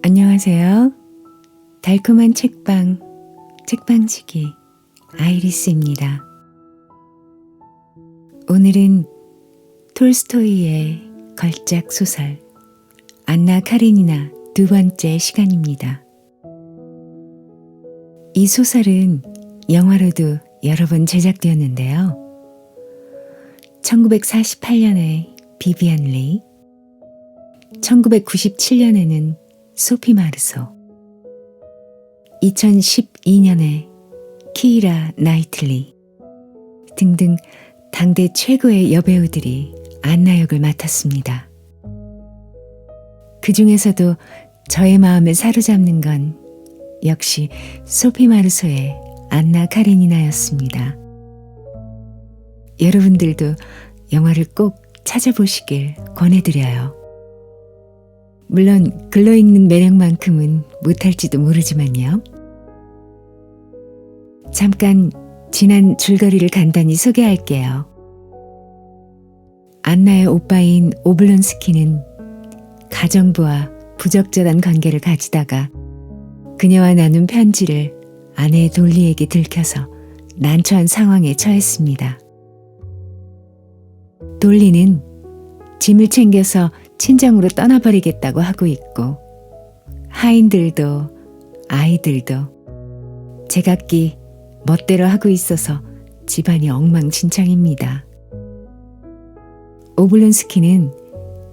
안녕하세요. 달콤한 책방지기 아이리스입니다. 오늘은 톨스토이의 걸작 소설 안나 카레니나 두 번째 시간입니다. 이 소설은 영화로도 여러 번 제작되었는데요. 1948년에 비비안 레이, 1997년에는 소피 마르소, 2012년에 키이라 나이틀리 등등 당대 최고의 여배우들이 안나 역을 맡았습니다. 그 중에서도 저의 마음을 사로잡는 건 역시 소피 마르소의 안나 카레니나였습니다. 여러분들도 영화를 꼭 찾아보시길 권해드려요. 물론 글러있는 매력만큼은 못할지도 모르지만요. 잠깐 지난 줄거리를 간단히 소개할게요. 안나의 오빠인 오블론스키는 가정부와 부적절한 관계를 가지다가 그녀와 나눈 편지를 아내 돌리에게 들켜서 난처한 상황에 처했습니다. 돌리는 짐을 챙겨서 친정으로 떠나버리겠다고 하고 있고, 하인들도 아이들도 제각기 멋대로 하고 있어서 집안이 엉망진창입니다. 오블론스키는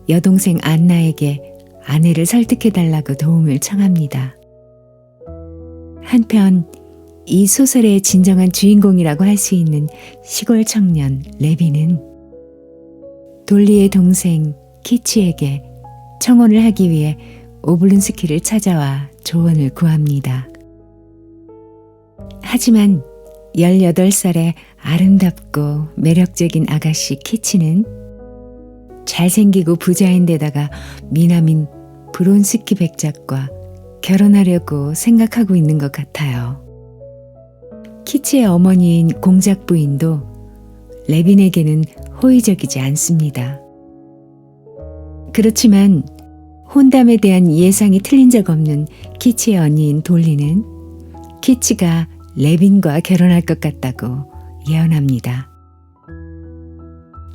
여동생 안나에게 아내를 설득해달라고 도움을 청합니다. 한편 이 소설의 진정한 주인공이라고 할 수 있는 시골 청년 레비는 돌리의 동생 키치에게 청혼을 하기 위해 오블론스키를 찾아와 조언을 구합니다. 하지만 18살의 아름답고 매력적인 아가씨 키치는 잘생기고 부자인데다가 미남인 브론스키 백작과 결혼하려고 생각하고 있는 것 같아요. 키치의 어머니인 공작 부인도 레빈에게는 호의적이지 않습니다. 그렇지만 혼담에 대한 예상이 틀린 적 없는 키치의 언니인 돌리는 키치가 레빈과 결혼할 것 같다고 예언합니다.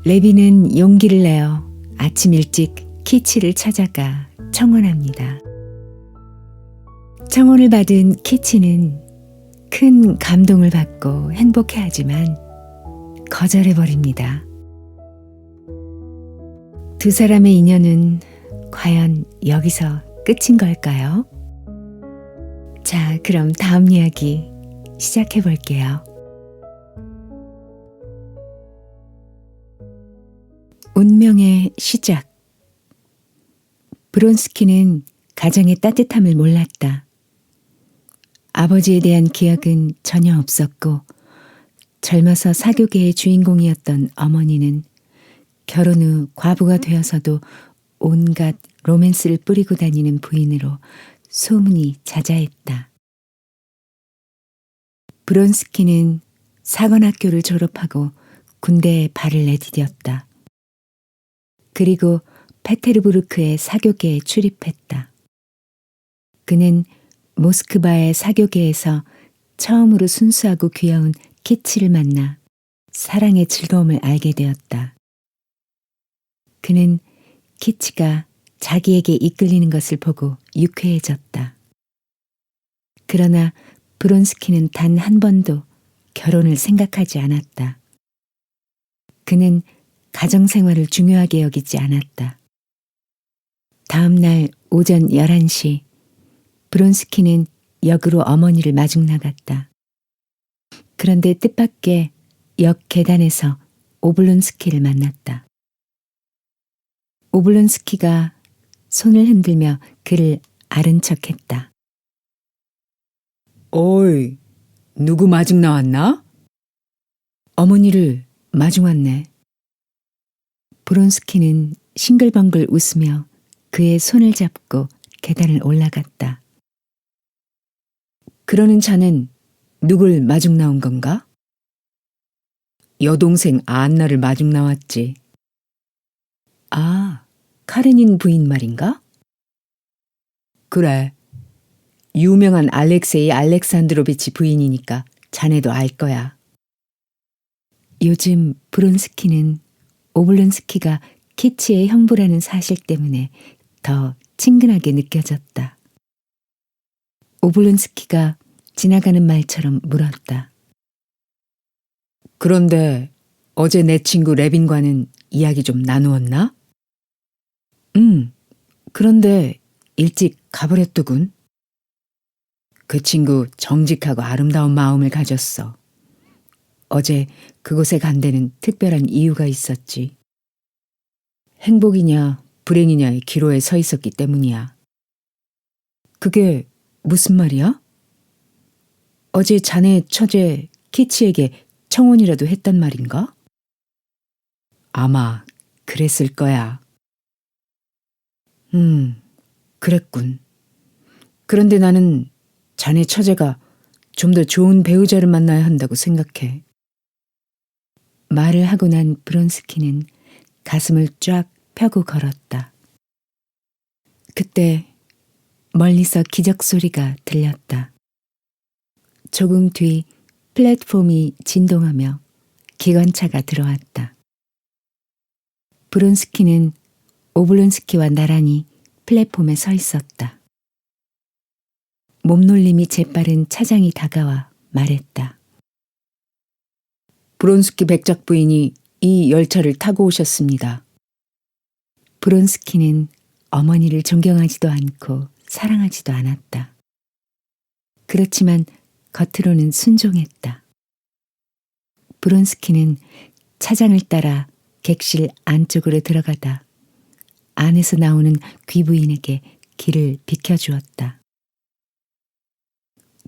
레빈은 용기를 내어 아침 일찍 키치를 찾아가 청혼합니다. 청혼을 받은 키치는 큰 감동을 받고 행복해하지만 거절해버립니다. 두 사람의 인연은 과연 여기서 끝인 걸까요? 자, 그럼 다음 이야기 시작해 볼게요. 운명의 시작. 브론스키는 가정의 따뜻함을 몰랐다. 아버지에 대한 기억은 전혀 없었고, 젊어서 사교계의 주인공이었던 어머니는 결혼 후 과부가 되어서도 온갖 로맨스를 뿌리고 다니는 부인으로 소문이 자자했다. 브론스키는 사관학교를 졸업하고 군대에 발을 내디뎠다. 그리고 페테르부르크의 사교계에 출입했다. 그는 모스크바의 사교계에서 처음으로 순수하고 귀여운 키치를 만나 사랑의 즐거움을 알게 되었다. 그는 키치가 자기에게 이끌리는 것을 보고 유쾌해졌다. 그러나 브론스키는 단 한 번도 결혼을 생각하지 않았다. 그는 가정생활을 중요하게 여기지 않았다. 다음 날 오전 11시, 브론스키는 역으로 어머니를 마중 나갔다. 그런데 뜻밖의 역 계단에서 오블론스키를 만났다. 오블론스키가 손을 흔들며 그를 아른 척했다. 어이, 누구 마중 나왔나? 어머니를 마중 왔네. 브론스키는 싱글벙글 웃으며 그의 손을 잡고 계단을 올라갔다. 그러는 자는 누굴 마중 나온 건가? 여동생 안나를 마중 나왔지. 아, 카레닌 부인 말인가? 그래. 유명한 알렉세이 알렉산드로비치 부인이니까 자네도 알 거야. 요즘 브론스키는 오블론스키가 키치의 형부라는 사실 때문에 더 친근하게 느껴졌다. 오블론스키가 지나가는 말처럼 물었다. 그런데 어제 내 친구 레빈과는 이야기 좀 나누었나? 그런데 일찍 가버렸더군. 그 친구 정직하고 아름다운 마음을 가졌어. 어제 그곳에 간 데는 특별한 이유가 있었지. 행복이냐 불행이냐의 기로에 서 있었기 때문이야. 그게 무슨 말이야? 어제 자네 처제 키치에게 청혼이라도 했단 말인가? 아마 그랬을 거야. 그랬군. 그런데 나는 자네 처제가 좀 더 좋은 배우자를 만나야 한다고 생각해. 말을 하고 난 브론스키는 가슴을 쫙 펴고 걸었다. 그때 멀리서 기적 소리가 들렸다. 조금 뒤 플랫폼이 진동하며 기관차가 들어왔다. 브론스키는 오블론스키와 나란히 플랫폼에 서 있었다. 몸놀림이 재빠른 차장이 다가와 말했다. 브론스키 백작 부인이 이 열차를 타고 오셨습니다. 브론스키는 어머니를 존경하지도 않고 사랑하지도 않았다. 그렇지만 겉으로는 순종했다. 브론스키는 차장을 따라 객실 안쪽으로 들어가다 안에서 나오는 귀부인에게 길을 비켜주었다.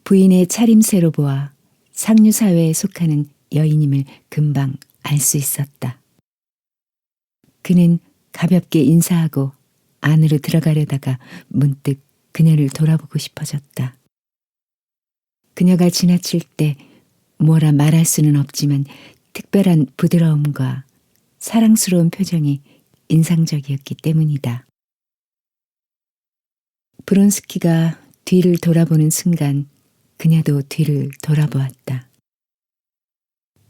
부인의 차림새로 보아 상류사회에 속하는 여인임을 금방 알 수 있었다. 그는 가볍게 인사하고 안으로 들어가려다가 문득 그녀를 돌아보고 싶어졌다. 그녀가 지나칠 때 뭐라 말할 수는 없지만 특별한 부드러움과 사랑스러운 표정이 인상적이었기 때문이다. 브론스키가 뒤를 돌아보는 순간 그녀도 뒤를 돌아보았다.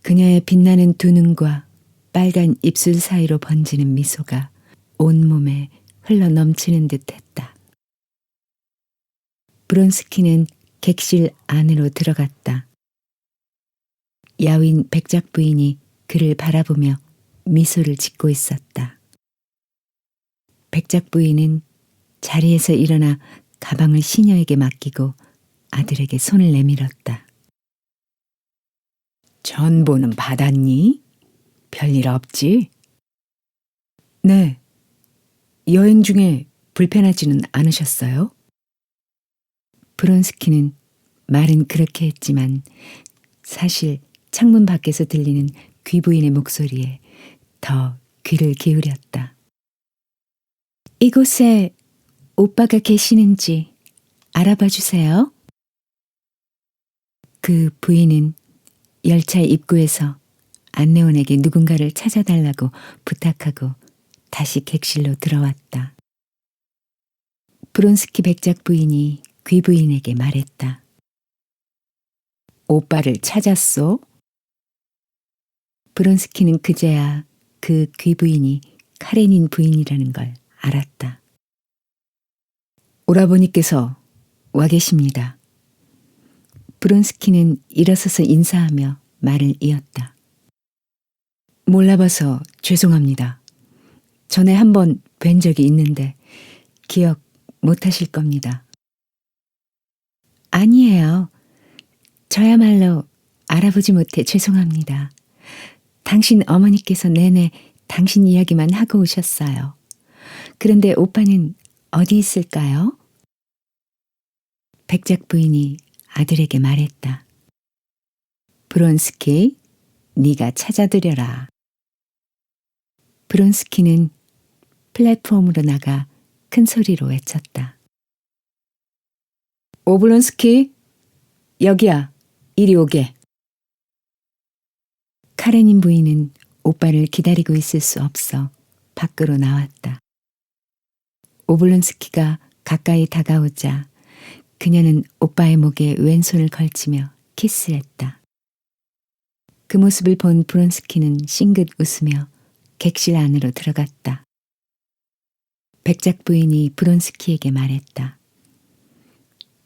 그녀의 빛나는 두 눈과 빨간 입술 사이로 번지는 미소가 온몸에 흘러 넘치는 듯 했다. 브론스키는 객실 안으로 들어갔다. 야윈 백작 부인이 그를 바라보며 미소를 짓고 있었다. 백작 부인은 자리에서 일어나 가방을 시녀에게 맡기고 아들에게 손을 내밀었다. 전보는 받았니? 별일 없지? 네. 여행 중에 불편하지는 않으셨어요? 브론스키는 말은 그렇게 했지만 사실 창문 밖에서 들리는 귀부인의 목소리에 더 귀를 기울였다. 이곳에 오빠가 계시는지 알아봐 주세요. 그 부인은 열차 입구에서 안내원에게 누군가를 찾아달라고 부탁하고 다시 객실로 들어왔다. 브론스키 백작 부인이 귀부인에게 말했다. 오빠를 찾았소? 브론스키는 그제야 그 귀부인이 카레닌 부인이라는 걸 알았다. 오라버니께서 와 계십니다. 브론스키는 일어서서 인사하며 말을 이었다. 몰라봐서 죄송합니다. 전에 한번 뵌 적이 있는데 기억 못하실 겁니다. 아니에요. 저야말로 알아보지 못해 죄송합니다. 당신 어머니께서 내내 당신 이야기만 하고 오셨어요. 그런데 오빠는 어디 있을까요? 백작 부인이 아들에게 말했다. 브론스키, 네가 찾아드려라. 브론스키는 플랫폼으로 나가 큰 소리로 외쳤다. 오블론스키, 여기야. 이리 오게. 카레닌 부인은 오빠를 기다리고 있을 수 없어 밖으로 나왔다. 오블론스키가 가까이 다가오자 그녀는 오빠의 목에 왼손을 걸치며 키스했다. 그 모습을 본 브론스키는 싱긋 웃으며 객실 안으로 들어갔다. 백작 부인이 브론스키에게 말했다.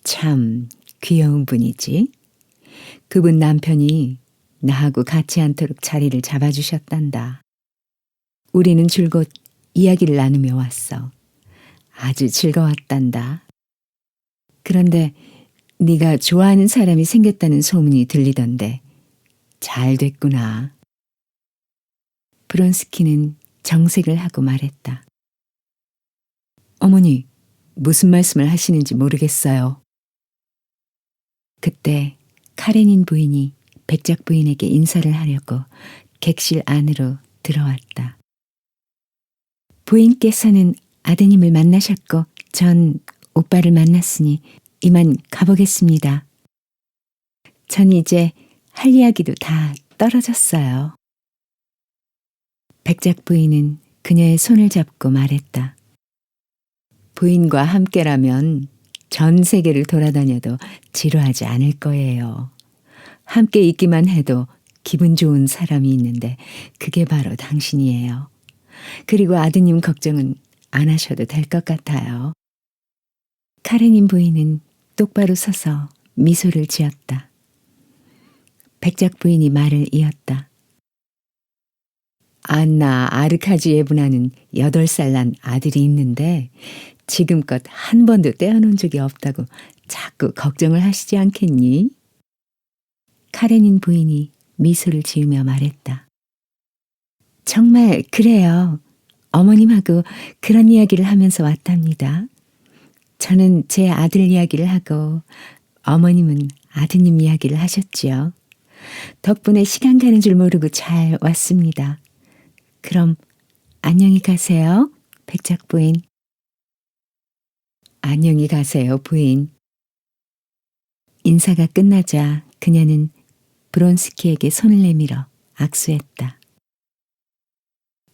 참 귀여운 분이지. 그분 남편이 나하고 같이 않도록 자리를 잡아주셨단다. 우리는 줄곧 이야기를 나누며 왔어. 아주 즐거웠단다. 그런데 네가 좋아하는 사람이 생겼다는 소문이 들리던데 잘 됐구나. 브론스키는 정색을 하고 말했다. 어머니, 무슨 말씀을 하시는지 모르겠어요. 그때 카레닌 부인이 백작 부인에게 인사를 하려고 객실 안으로 들어왔다. 부인께서는 아드님을 만나셨고 전 오빠를 만났으니 이만 가보겠습니다. 전 이제 할 이야기도 다 떨어졌어요. 백작 부인은 그녀의 손을 잡고 말했다. 부인과 함께라면 전 세계를 돌아다녀도 지루하지 않을 거예요. 함께 있기만 해도 기분 좋은 사람이 있는데 그게 바로 당신이에요. 그리고 아드님 걱정은 안 하셔도 될 것 같아요. 카레닌 부인은 똑바로 서서 미소를 지었다. 백작 부인이 말을 이었다. 안나 아르카지예브나는 8살 난 아들이 있는데 지금껏 한 번도 떼어놓은 적이 없다고 자꾸 걱정을 하시지 않겠니? 카레닌 부인이 미소를 지으며 말했다. 정말 그래요. 어머님하고 그런 이야기를 하면서 왔답니다. 저는 제 아들 이야기를 하고 어머님은 아드님 이야기를 하셨지요. 덕분에 시간 가는 줄 모르고 잘 왔습니다. 그럼 안녕히 가세요, 백작 부인. 안녕히 가세요, 부인. 인사가 끝나자 그녀는 브론스키에게 손을 내밀어 악수했다.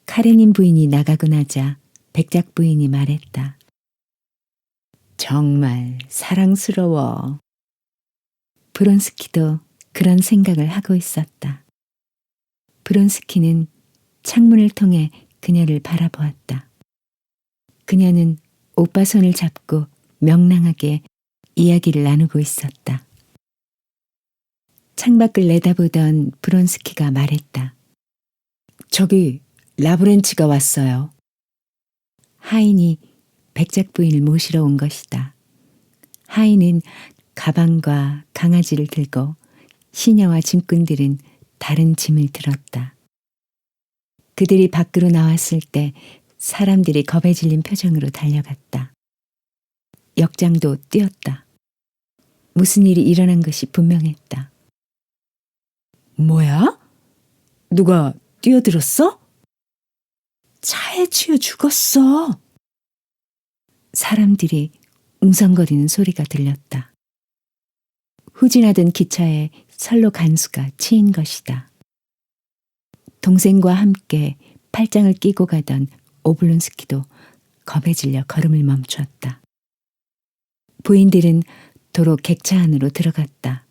카레닌 부인이 나가고 나자 백작 부인이 말했다. 정말 사랑스러워. 브론스키도 그런 생각을 하고 있었다. 브론스키는 창문을 통해 그녀를 바라보았다. 그녀는 오빠 손을 잡고 명랑하게 이야기를 나누고 있었다. 창밖을 내다보던 브론스키가 말했다. 저기 라브렌치가 왔어요. 하인이 백작 부인을 모시러 온 것이다. 하인은 가방과 강아지를 들고 시녀와 짐꾼들은 다른 짐을 들었다. 그들이 밖으로 나왔을 때 사람들이 겁에 질린 표정으로 달려갔다. 역장도 뛰었다. 무슨 일이 일어난 것이 분명했다. 뭐야? 누가 뛰어들었어? 차에 치여 죽었어. 사람들이 웅성거리는 소리가 들렸다. 후진하던 기차에 선로 간수가 치인 것이다. 동생과 함께 팔짱을 끼고 가던 오블론스키도 겁에 질려 걸음을 멈추었다. 부인들은 도로 객차 안으로 들어갔다.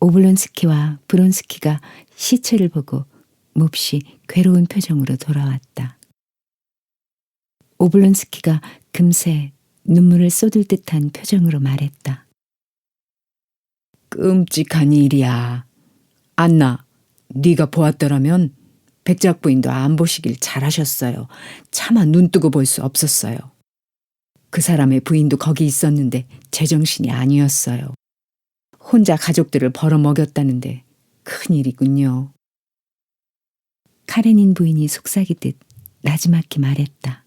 오블론스키와 브론스키가 시체를 보고 몹시 괴로운 표정으로 돌아왔다. 오블론스키가 금세 눈물을 쏟을 듯한 표정으로 말했다. 끔찍한 일이야. 안나, 네가 보았더라면 백작 부인도 안 보시길 잘하셨어요. 차마 눈 뜨고 볼 수 없었어요. 그 사람의 부인도 거기 있었는데 제정신이 아니었어요. 혼자 가족들을 벌어먹였다는데 큰일이군요. 카레닌 부인이 속삭이듯 나지막히 말했다.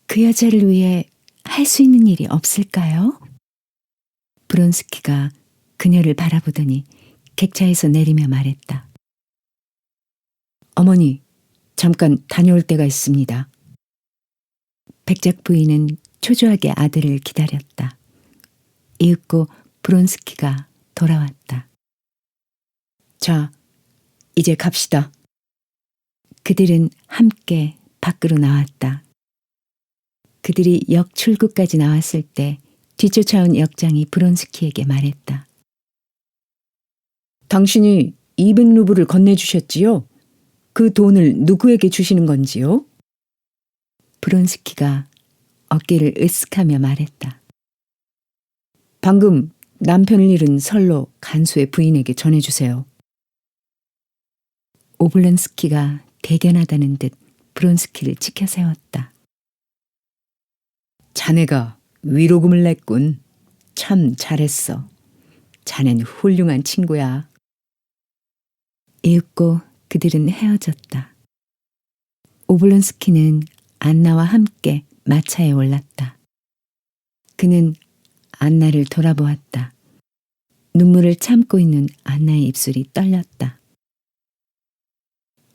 그 여자를 위해 할 수 있는 일이 없을까요? 브론스키가 그녀를 바라보더니 객차에서 내리며 말했다. 어머니, 잠깐 다녀올 때가 있습니다. 백작 부인은 초조하게 아들을 기다렸다. 이윽고 브론스키가 돌아왔다. 자, 이제 갑시다. 그들은 함께 밖으로 나왔다. 그들이 역 출구까지 나왔을 때 뒤쫓아온 역장이 브론스키에게 말했다. 당신이 200루블을 건네주셨지요? 그 돈을 누구에게 주시는 건지요? 브론스키가 어깨를 으쓱하며 말했다. 방금 남편을 잃은 설로 간수의 부인에게 전해주세요. 오블론스키가 대견하다는 듯 브론스키를 치켜 세웠다. 자네가 위로금을 냈군. 참 잘했어. 자넨 훌륭한 친구야. 이윽고 그들은 헤어졌다. 오블론스키는 안나와 함께 마차에 올랐다. 그는 안나를 돌아보았다. 눈물을 참고 있는 안나의 입술이 떨렸다.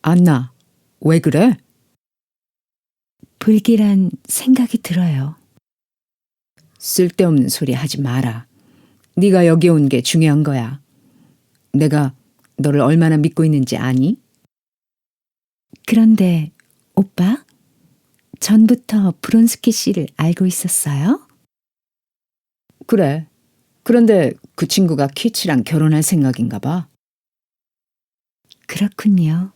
안나, 왜 그래? 불길한 생각이 들어요. 쓸데없는 소리 하지 마라. 네가 여기 온 게 중요한 거야. 내가 너를 얼마나 믿고 있는지 아니? 그런데 오빠? 전부터 브론스키 씨를 알고 있었어요? 그래. 그런데 그 친구가 키치랑 결혼할 생각인가 봐. 그렇군요.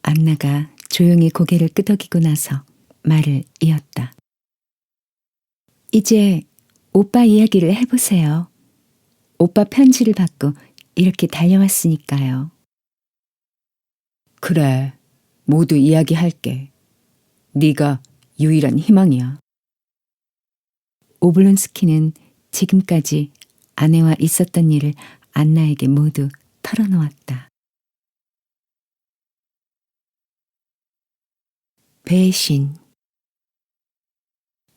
안나가 조용히 고개를 끄덕이고 나서 말을 이었다. 이제 오빠 이야기를 해보세요. 오빠 편지를 받고 이렇게 달려왔으니까요. 그래. 모두 이야기할게. 네가 유일한 희망이야. 오블론스키는 지금까지 아내와 있었던 일을 안나에게 모두 털어놓았다. 배신.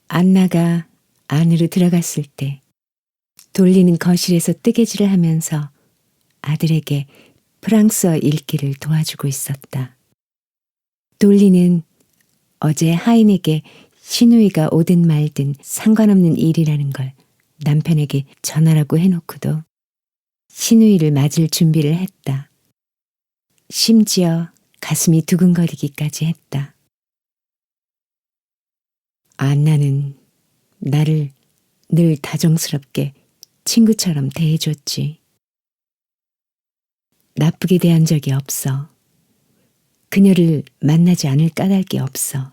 안나가 안으로 들어갔을 때 돌리는 거실에서 뜨개질을 하면서 아들에게 프랑스어 읽기를 도와주고 있었다. 돌리는 어제 하인에게 시누이가 오든 말든 상관없는 일이라는 걸 남편에게 전하라고 해놓고도 시누이를 맞을 준비를 했다. 심지어 가슴이 두근거리기까지 했다. 안나는 나를 늘 다정스럽게 친구처럼 대해줬지. 나쁘게 대한 적이 없어. 그녀를 만나지 않을 까닭이 없어.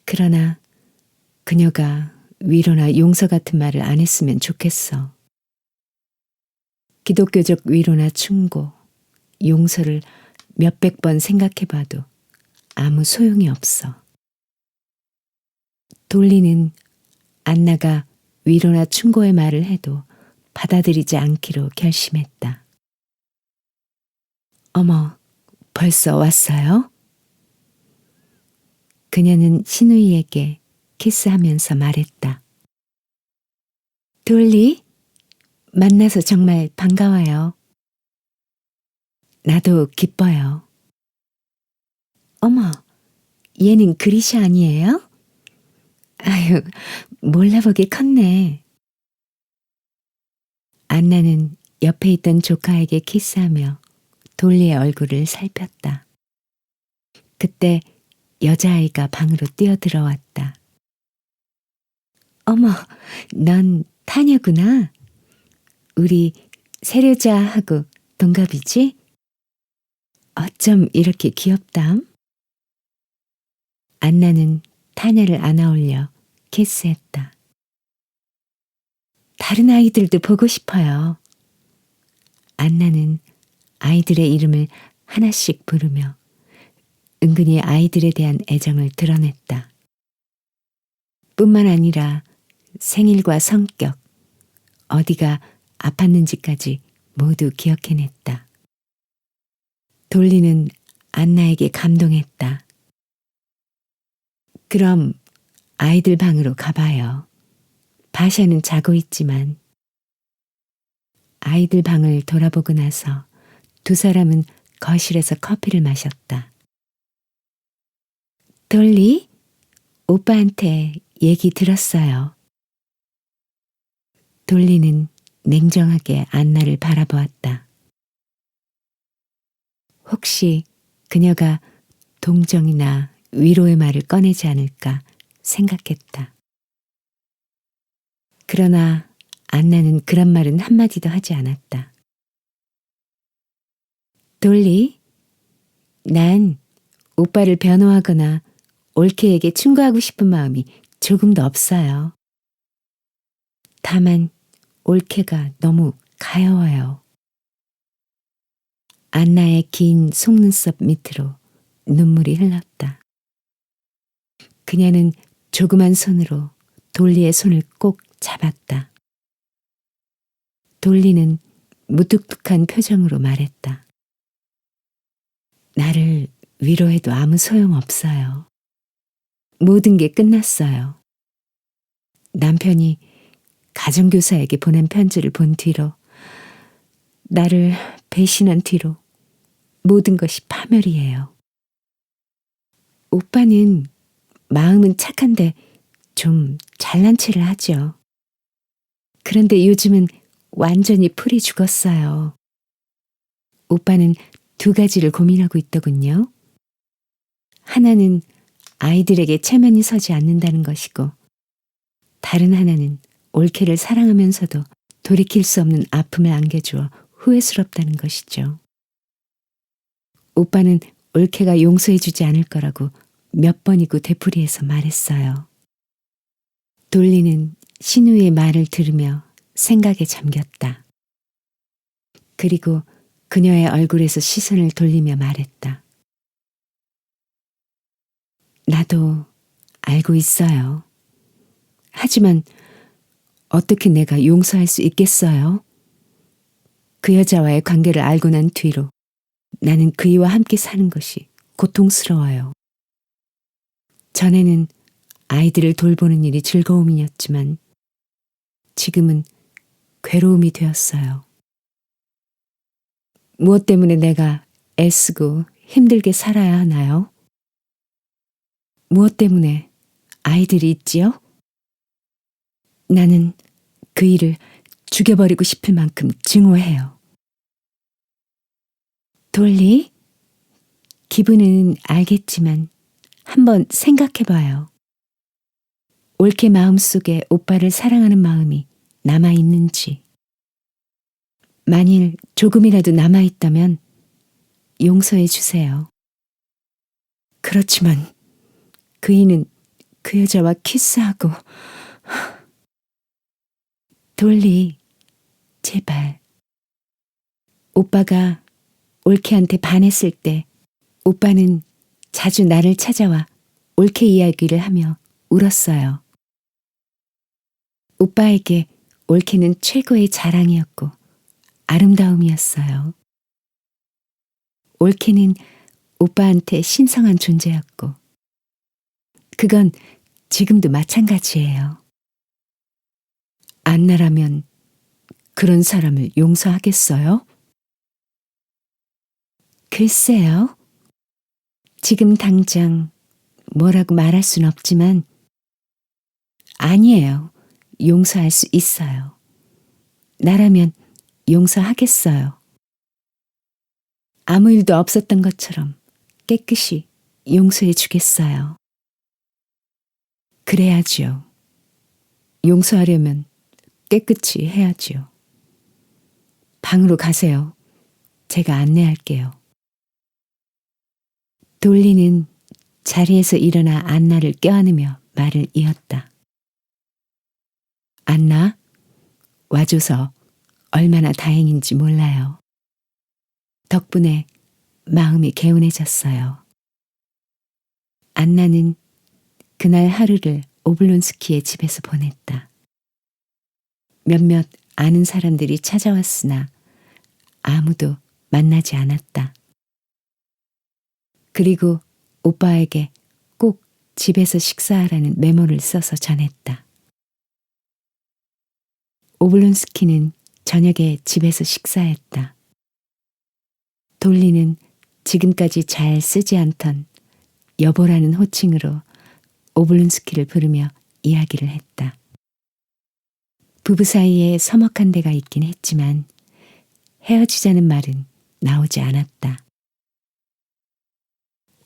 그러나 그녀가 위로나 용서 같은 말을 안 했으면 좋겠어. 기독교적 위로나 충고, 용서를 몇백 번 생각해봐도 아무 소용이 없어. 돌리는 안나가 위로나 충고의 말을 해도 받아들이지 않기로 결심했다. 어머, 벌써 왔어요? 그녀는 시누이에게 키스하면서 말했다. 돌리, 만나서 정말 반가워요. 나도 기뻐요. 어머, 얘는 그리시 아니에요? 아유, 몰라보게 컸네. 안나는 옆에 있던 조카에게 키스하며 돌리의 얼굴을 살폈다. 그때 여자아이가 방으로 뛰어들어왔다. 어머, 넌 타녀구나. 우리 세려자하고 동갑이지? 어쩜 이렇게 귀엽담? 안나는 타녀를 안아올려 키스했다. 다른 아이들도 보고 싶어요. 안나는 아이들의 이름을 하나씩 부르며 은근히 아이들에 대한 애정을 드러냈다. 뿐만 아니라 생일과 성격, 어디가 아팠는지까지 모두 기억해냈다. 돌리는 안나에게 감동했다. 그럼 아이들 방으로 가봐요. 바샤는 자고 있지만. 아이들 방을 돌아보고 나서 두 사람은 거실에서 커피를 마셨다. 돌리, 오빠한테 얘기 들었어요. 돌리는 냉정하게 안나를 바라보았다. 혹시 그녀가 동정이나 위로의 말을 꺼내지 않을까 생각했다. 그러나 안나는 그런 말은 한마디도 하지 않았다. 돌리, 난 오빠를 변호하거나 올케에게 충고하고 싶은 마음이 조금도 없어요. 다만 올케가 너무 가여워요. 안나의 긴 속눈썹 밑으로 눈물이 흘렀다. 그녀는 조그만 손으로 돌리의 손을 꼭 잡았다. 돌리는 무뚝뚝한 표정으로 말했다. 나를 위로해도 아무 소용없어요. 모든 게 끝났어요. 남편이 가정교사에게 보낸 편지를 본 뒤로, 나를 배신한 뒤로 모든 것이 파멸이에요. 오빠는 마음은 착한데 좀 잘난 체를 하죠. 그런데 요즘은 완전히 풀이 죽었어요. 오빠는 두 가지를 고민하고 있더군요. 하나는 아이들에게 체면이 서지 않는다는 것이고, 다른 하나는 올케를 사랑하면서도 돌이킬 수 없는 아픔을 안겨주어 후회스럽다는 것이죠. 오빠는 올케가 용서해주지 않을 거라고 몇 번이고 되풀이해서 말했어요. 돌리는 신우의 말을 들으며 생각에 잠겼다. 그리고 그녀의 얼굴에서 시선을 돌리며 말했다. 나도 알고 있어요. 하지만 어떻게 내가 용서할 수 있겠어요? 그 여자와의 관계를 알고 난 뒤로 나는 그이와 함께 사는 것이 고통스러워요. 전에는 아이들을 돌보는 일이 즐거움이었지만 지금은 괴로움이 되었어요. 무엇 때문에 내가 애쓰고 힘들게 살아야 하나요? 무엇 때문에 아이들이 있지요? 나는 그 일을 죽여버리고 싶을 만큼 증오해요. 돌리, 기분은 알겠지만 한번 생각해봐요. 올케 마음속에 오빠를 사랑하는 마음이 남아있는지. 만일 조금이라도 남아있다면 용서해 주세요. 그렇지만 그이는 그 여자와 키스하고. 돌리, 제발. 오빠가 올케한테 반했을 때 오빠는 자주 나를 찾아와 올케 이야기를 하며 울었어요. 오빠에게 올케는 최고의 자랑이었고 아름다움이었어요. 올케는 오빠한테 신성한 존재였고 그건 지금도 마찬가지예요. 안나라면 그런 사람을 용서하겠어요? 글쎄요. 지금 당장 뭐라고 말할 순 없지만 아니에요. 용서할 수 있어요. 나라면 용서하겠어요. 아무 일도 없었던 것처럼 깨끗이 용서해 주겠어요. 그래야지요. 용서하려면 깨끗이 해야지요. 방으로 가세요. 제가 안내할게요. 돌리는 자리에서 일어나 안나를 껴안으며 말을 이었다. 안나, 와줘서 얼마나 다행인지 몰라요. 덕분에 마음이 개운해졌어요. 안나는 그날 하루를 오블론스키의 집에서 보냈다. 몇몇 아는 사람들이 찾아왔으나 아무도 만나지 않았다. 그리고 오빠에게 꼭 집에서 식사하라는 메모를 써서 전했다. 오블론스키는 저녁에 집에서 식사했다. 돌리는 지금까지 잘 쓰지 않던 여보라는 호칭으로 오블론스키를 부르며 이야기를 했다. 부부 사이에 서먹한 데가 있긴 했지만 헤어지자는 말은 나오지 않았다.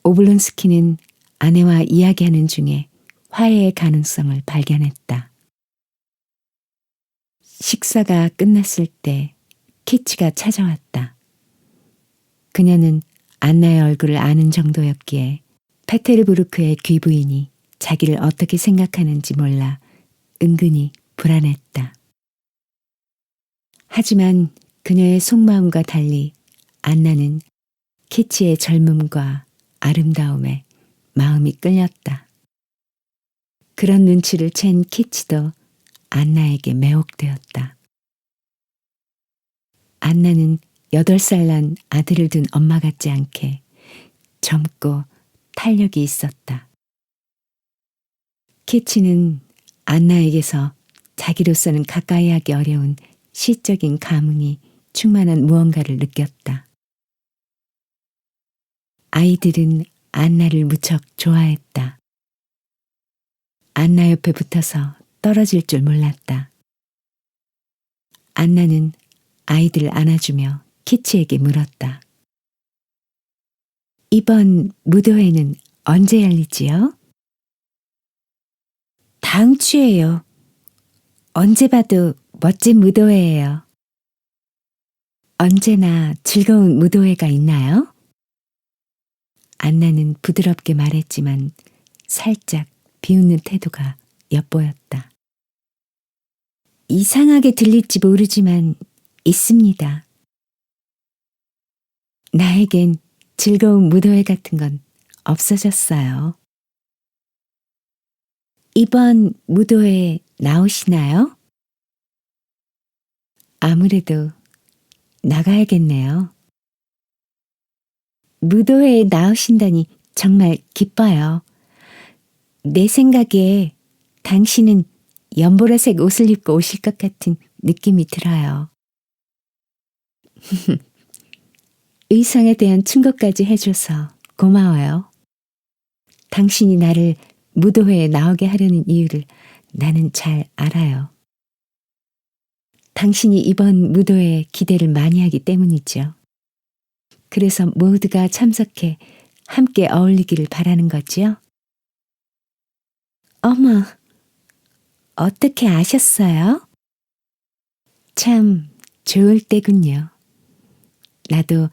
오블론스키는 아내와 이야기하는 중에 화해의 가능성을 발견했다. 식사가 끝났을 때 키치가 찾아왔다. 그녀는 안나의 얼굴을 아는 정도였기에 페테르부르크의 귀부인이 자기를 어떻게 생각하는지 몰라 은근히 불안했다. 하지만 그녀의 속마음과 달리 안나는 키치의 젊음과 아름다움에 마음이 끌렸다. 그런 눈치를 챈 키치도 안나에게 매혹되었다. 안나는 8살 난 아들을 둔 엄마 같지 않게 젊고 탄력이 있었다. 키치는 안나에게서 자기로서는 가까이 하기 어려운 시적인 감흥이 충만한 무언가를 느꼈다. 아이들은 안나를 무척 좋아했다. 안나 옆에 붙어서 떨어질 줄 몰랐다. 안나는 아이들을 안아주며 키치에게 물었다. 이번 무도회는 언제 열리지요? 다음 주에요. 언제 봐도 멋진 무도회예요. 언제나 즐거운 무도회가 있나요? 안나는 부드럽게 말했지만 살짝 비웃는 태도가 엿보였다. 이상하게 들릴지 모르지만 있습니다. 나에겐 즐거운 무도회 같은 건 없어졌어요. 이번 무도회에 나오시나요? 아무래도 나가야겠네요. 무도회에 나오신다니 정말 기뻐요. 내 생각에 당신은 연보라색 옷을 입고 오실 것 같은 느낌이 들어요. 의상에 대한 충고까지 해줘서 고마워요. 당신이 나를 무도회에 나오게 하려는 이유를 나는 잘 알아요. 당신이 이번 무도회에 기대를 많이 하기 때문이죠. 그래서 모두가 참석해 함께 어울리기를 바라는 거지요? 어머, 어떻게 아셨어요? 참 좋을 때군요. 나도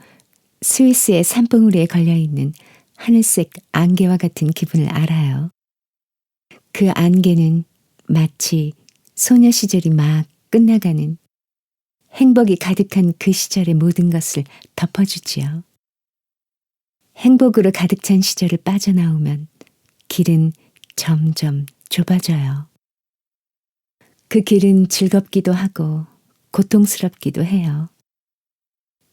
스위스의 산봉우리에 걸려있는 하늘색 안개와 같은 기분을 알아요. 그 안개는 마치 소녀 시절이 막 끝나가는 행복이 가득한 그 시절의 모든 것을 덮어주지요. 행복으로 가득 찬 시절을 빠져나오면 길은 점점 좁아져요. 그 길은 즐겁기도 하고 고통스럽기도 해요.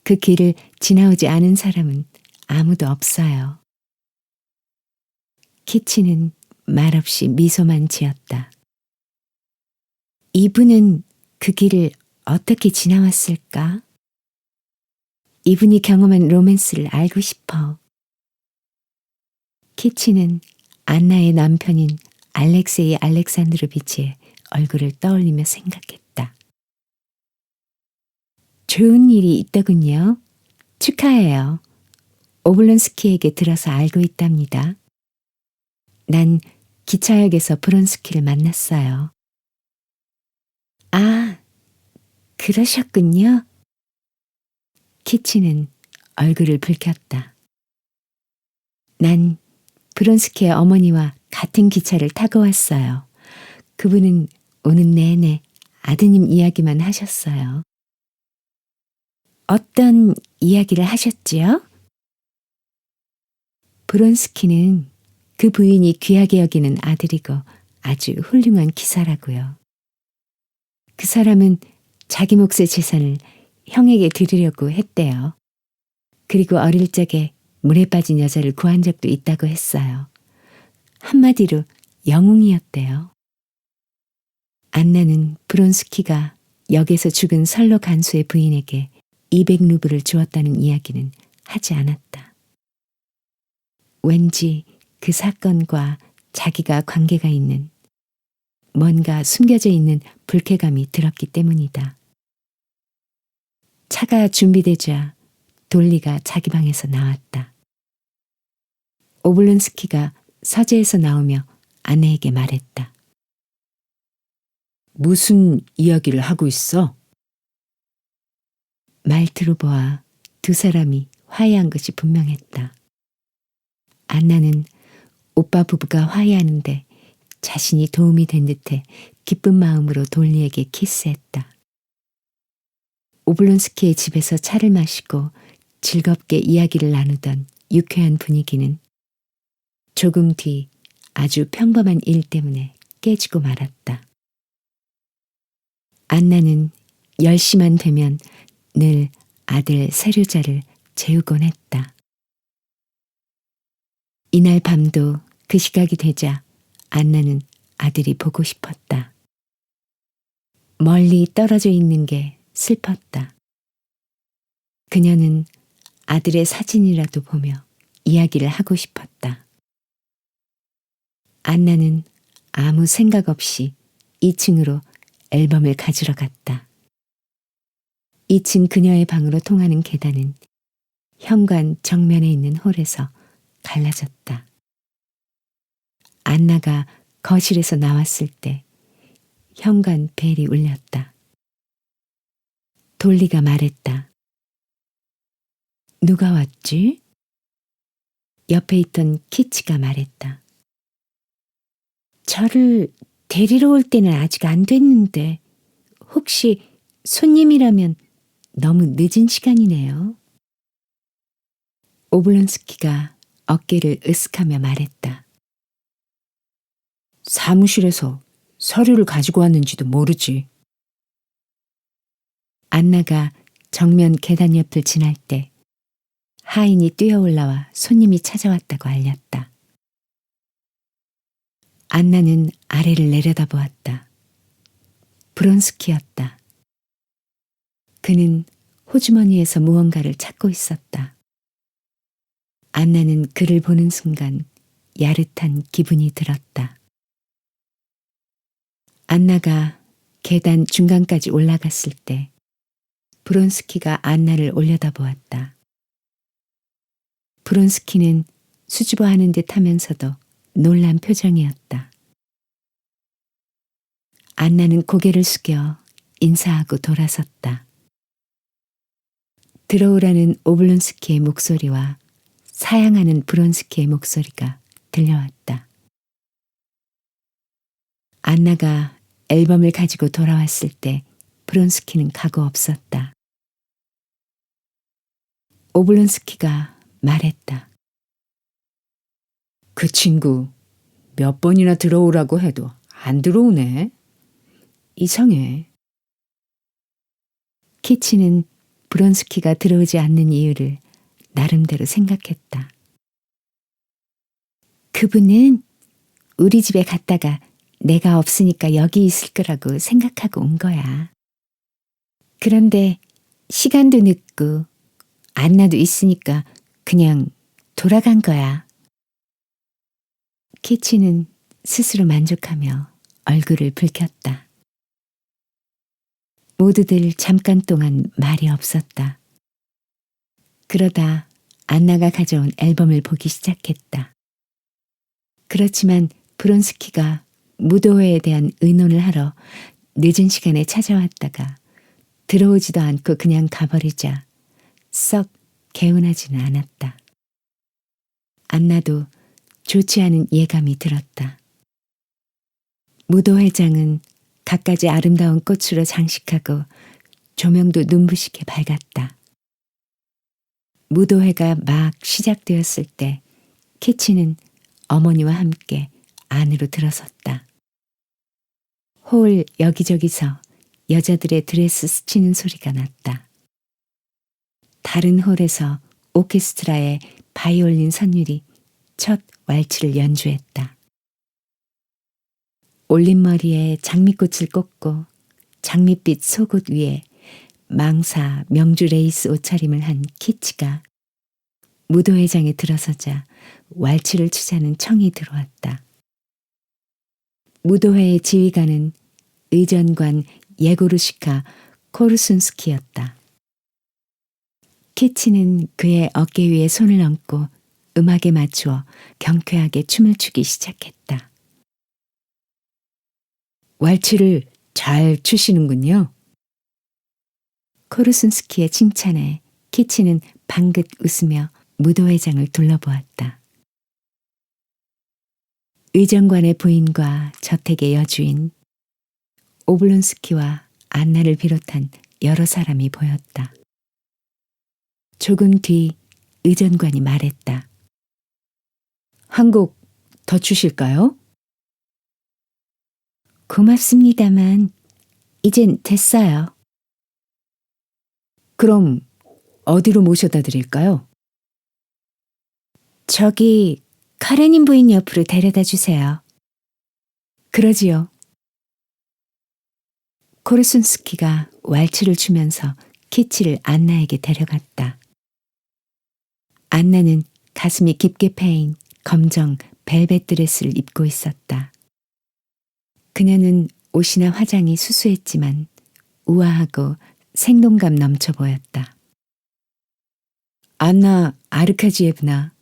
그 길을 지나오지 않은 사람은 아무도 없어요. 키치는 말없이 미소만 지었다. 이분은 그 길을 어떻게 지나왔을까? 이분이 경험한 로맨스를 알고 싶어. 키치는 안나의 남편인 알렉세이 알렉산드로비치의 얼굴을 떠올리며 생각했다. 좋은 일이 있더군요. 축하해요. 오블론스키에게 들어서 알고 있답니다. 난 기차역에서 브론스키를 만났어요. 아, 그러셨군요. 키치는 얼굴을 붉혔다. 난 브론스키의 어머니와 같은 기차를 타고 왔어요. 그분은 오는 내내 아드님 이야기만 하셨어요. 어떤 이야기를 하셨지요? 브론스키는 그 부인이 귀하게 여기는 아들이고 아주 훌륭한 기사라고요. 그 사람은 자기 몫의 재산을 형에게 드리려고 했대요. 그리고 어릴 적에 물에 빠진 여자를 구한 적도 있다고 했어요. 한마디로 영웅이었대요. 안나는 브론스키가 역에서 죽은 선로 간수의 부인에게 200루블을 주었다는 이야기는 하지 않았다. 왠지 그 사건과 자기가 관계가 있는 뭔가 숨겨져 있는 불쾌감이 들었기 때문이다. 차가 준비되자 돌리가 자기 방에서 나왔다. 오블론스키가 서재에서 나오며 아내에게 말했다. 무슨 이야기를 하고 있어? 말투로 보아 두 사람이 화해한 것이 분명했다. 안나는 오빠 부부가 화해하는데 자신이 도움이 된 듯해 기쁜 마음으로 돌리에게 키스했다. 오블론스키의 집에서 차를 마시고 즐겁게 이야기를 나누던 유쾌한 분위기는 조금 뒤 아주 평범한 일 때문에 깨지고 말았다. 안나는 10시만 되면 늘 아들 세류자를 재우곤 했다. 이날 밤도 그 시각이 되자 안나는 아들이 보고 싶었다. 멀리 떨어져 있는 게 슬펐다. 그녀는 아들의 사진이라도 보며 이야기를 하고 싶었다. 안나는 아무 생각 없이 2층으로 앨범을 가지러 갔다. 2층 그녀의 방으로 통하는 계단은 현관 정면에 있는 홀에서 갈라졌다. 안나가 거실에서 나왔을 때 현관 벨이 울렸다. 돌리가 말했다. 누가 왔지? 옆에 있던 키치가 말했다. 저를 데리러 올 때는 아직 안 됐는데 혹시 손님이라면 너무 늦은 시간이네요. 오블론스키가 어깨를 으쓱하며 말했다. 사무실에서 서류를 가지고 왔는지도 모르지. 안나가 정면 계단 옆을 지날 때 하인이 뛰어 올라와 손님이 찾아왔다고 알렸다. 안나는 아래를 내려다보았다. 브론스키였다. 그는 호주머니에서 무언가를 찾고 있었다. 안나는 그를 보는 순간 야릇한 기분이 들었다. 안나가 계단 중간까지 올라갔을 때 브론스키가 안나를 올려다보았다. 브론스키는 수줍어하는 듯 하면서도 놀란 표정이었다. 안나는 고개를 숙여 인사하고 돌아섰다. 들어오라는 오블론스키의 목소리와 사양하는 브론스키의 목소리가 들려왔다. 안나가 앨범을 가지고 돌아왔을 때 브론스키는 각오 없었다. 오블론스키가 말했다. 그 친구 몇 번이나 들어오라고 해도 안 들어오네. 이상해. 키치는 브론스키가 들어오지 않는 이유를 나름대로 생각했다. 그분은 우리 집에 갔다가 내가 없으니까 여기 있을 거라고 생각하고 온 거야. 그런데 시간도 늦고 안나도 있으니까 그냥 돌아간 거야. 키치는 스스로 만족하며 얼굴을 붉혔다. 모두들 잠깐 동안 말이 없었다. 그러다 안나가 가져온 앨범을 보기 시작했다. 그렇지만 브론스키가 무도회에 대한 의논을 하러 늦은 시간에 찾아왔다가 들어오지도 않고 그냥 가버리자 썩 개운하지는 않았다. 안나도 좋지 않은 예감이 들었다. 무도회장은 갖가지 아름다운 꽃으로 장식하고 조명도 눈부시게 밝았다. 무도회가 막 시작되었을 때 키치는 어머니와 함께 안으로 들어섰다. 홀 여기저기서 여자들의 드레스 스치는 소리가 났다. 다른 홀에서 오케스트라의 바이올린 선율이 첫 왈츠를 연주했다. 올림머리에 장미꽃을 꽂고 장밋빛 속옷 위에 망사 명주 레이스 옷차림을 한 키치가 무도회장에 들어서자 왈츠를 추자는 청이 들어왔다. 무도회의 지휘관은 의전관 예고르시카 코르순스키였다. 키치는 그의 어깨 위에 손을 얹고 음악에 맞추어 경쾌하게 춤을 추기 시작했다. 왈츠를 잘 추시는군요. 코르순스키의 칭찬에 키치는 방긋 웃으며 무도회장을 둘러보았다. 의정관의 부인과 저택의 여주인, 오블론스키와 안나를 비롯한 여러 사람이 보였다. 조금 뒤 의전관이 말했다. 한 곡 더 추실까요? 고맙습니다만 이젠 됐어요. 그럼 어디로 모셔다 드릴까요? 저기 카레닌 부인 옆으로 데려다 주세요. 그러지요. 코르순스키가 왈츠를 추면서 키치를 안나에게 데려갔다. 안나는 가슴이 깊게 패인 검정 벨벳 드레스를 입고 있었다. 그녀는 옷이나 화장이 수수했지만 우아하고 생동감 넘쳐 보였다. 안나 아르카지예브나,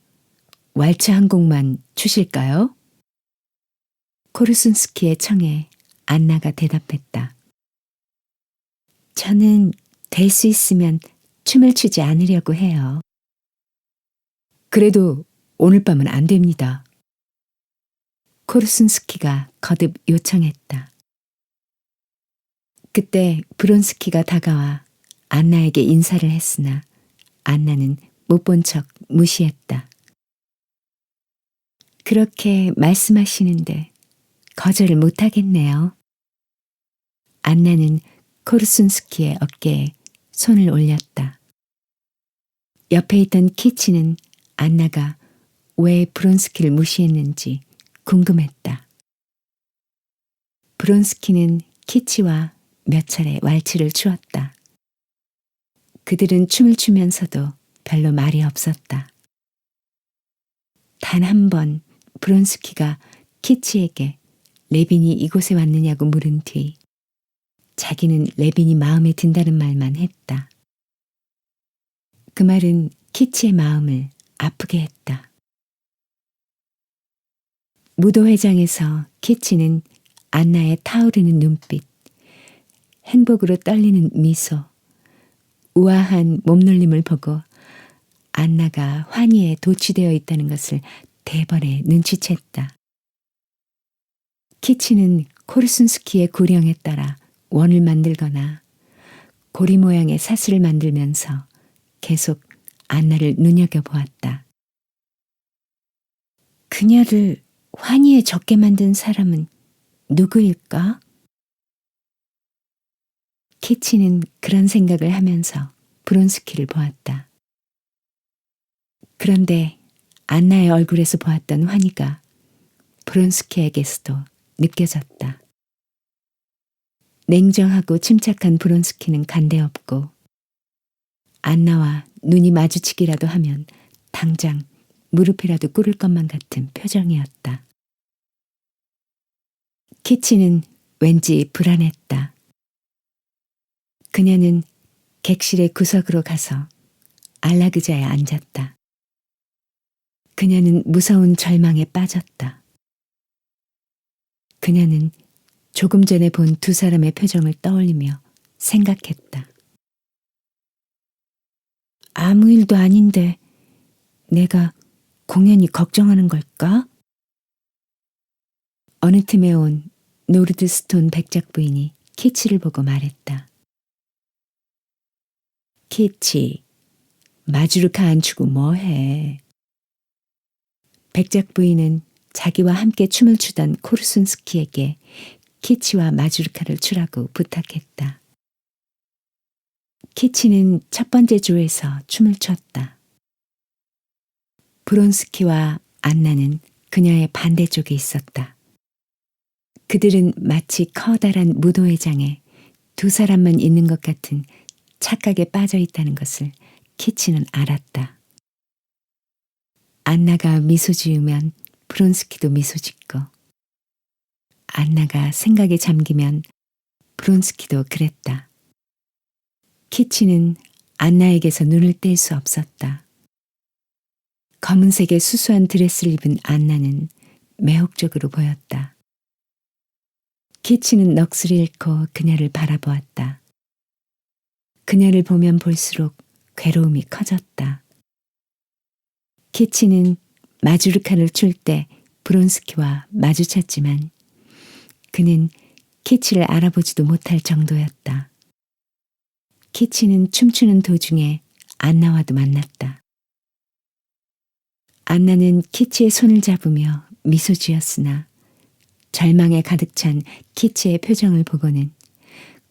왈츠 한 곡만 추실까요? 코르순스키의 청에 안나가 대답했다. 저는 될 수 있으면 춤을 추지 않으려고 해요. 그래도 오늘 밤은 안 됩니다. 코르순스키가 거듭 요청했다. 그때 브론스키가 다가와 안나에게 인사를 했으나 안나는 못 본 척 무시했다. 그렇게 말씀하시는데 거절을 못하겠네요. 안나는 코르순스키의 어깨에 손을 올렸다. 옆에 있던 키치는 안나가 왜 브론스키를 무시했는지 궁금했다. 브론스키는 키치와 몇 차례 왈츠를 추었다. 그들은 춤을 추면서도 별로 말이 없었다. 단 한 번 브론스키가 키치에게 레빈이 이곳에 왔느냐고 물은 뒤 자기는 레빈이 마음에 든다는 말만 했다. 그 말은 키치의 마음을 아프게 했다. 무도회장에서 키치는 안나의 타오르는 눈빛, 행복으로 떨리는 미소, 우아한 몸놀림을 보고 안나가 환희에 도취되어 있다는 것을 대번에 눈치챘다. 키치는 코르순스키의 구령에 따라 원을 만들거나 고리 모양의 사슬을 만들면서 계속 안나를 눈여겨보았다. 그녀를 환희에 적게 만든 사람은 누구일까? 키치는 그런 생각을 하면서 브론스키를 보았다. 그런데 안나의 얼굴에서 보았던 환희가 브론스키에게서도 느껴졌다. 냉정하고 침착한 브론스키는 간대없고 안나와 눈이 마주치기라도 하면 당장 무릎이라도 꿇을 것만 같은 표정이었다. 키치는 왠지 불안했다. 그녀는 객실의 구석으로 가서 안락의자에 앉았다. 그녀는 무서운 절망에 빠졌다. 그녀는 조금 전에 본 두 사람의 표정을 떠올리며 생각했다. 아무 일도 아닌데 내가 공연히 걱정하는 걸까? 어느 틈에 온 노르드스톤 백작 부인이 키치를 보고 말했다. 키치, 마주르카 안 추고 뭐해? 백작 부인은 자기와 함께 춤을 추던 코르순스키에게 키치와 마주르카를 추라고 부탁했다. 키치는 첫 번째 조에서 춤을 췄다. 브론스키와 안나는 그녀의 반대쪽에 있었다. 그들은 마치 커다란 무도회장에 두 사람만 있는 것 같은 착각에 빠져 있다는 것을 키치는 알았다. 안나가 미소 지으면 브론스키도 미소 짓고 안나가 생각에 잠기면 브론스키도 그랬다. 키치는 안나에게서 눈을 뗄 수 없었다. 검은색의 수수한 드레스를 입은 안나는 매혹적으로 보였다. 키치는 넋을 잃고 그녀를 바라보았다. 그녀를 보면 볼수록 괴로움이 커졌다. 키치는 마주르카를 출 때 브론스키와 마주쳤지만 그는 키치를 알아보지도 못할 정도였다. 키치는 춤추는 도중에 안나와도 만났다. 안나는 키치의 손을 잡으며 미소 지었으나 절망에 가득 찬 키치의 표정을 보고는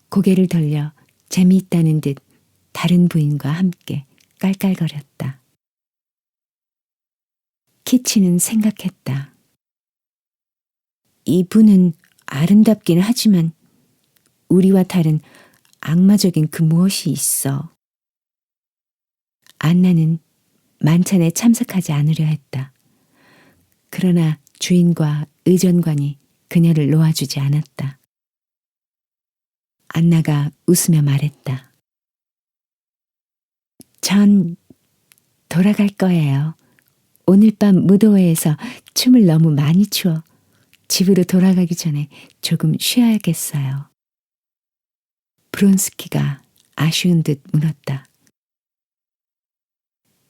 고개를 돌려 재미있다는 듯 다른 부인과 함께 깔깔거렸다. 키치는 생각했다. 이분은 아름답긴 하지만 우리와 다른 악마적인 그 무엇이 있어. 안나는 만찬에 참석하지 않으려 했다. 그러나 주인과 의전관이 그녀를 놓아주지 않았다. 안나가 웃으며 말했다. 전 돌아갈 거예요. 오늘 밤 무도회에서 춤을 너무 많이 추어 집으로 돌아가기 전에 조금 쉬어야겠어요. 브론스키가 아쉬운 듯 물었다.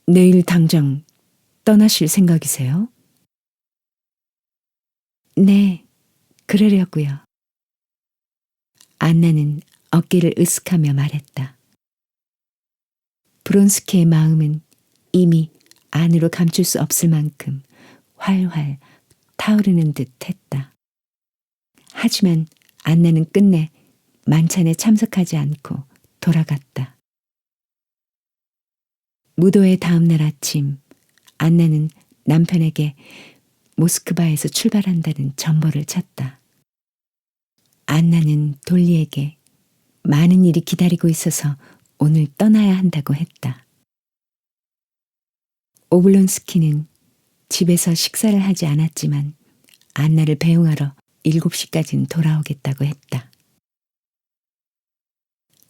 내일 당장 떠나실 생각이세요? 네, 그러려고요. 안나는 어깨를 으쓱하며 말했다. 브론스키의 마음은 이미 안으로 감출 수 없을 만큼 활활 타오르는 듯 했다. 하지만 안나는 끝내 만찬에 참석하지 않고 돌아갔다. 무도회 다음 날 아침 안나는 남편에게 모스크바에서 출발한다는 전보를 쳤다. 안나는 돌리에게 많은 일이 기다리고 있어서 오늘 떠나야 한다고 했다. 오블론스키는 집에서 식사를 하지 않았지만 안나를 배웅하러 7시까지는 돌아오겠다고 했다.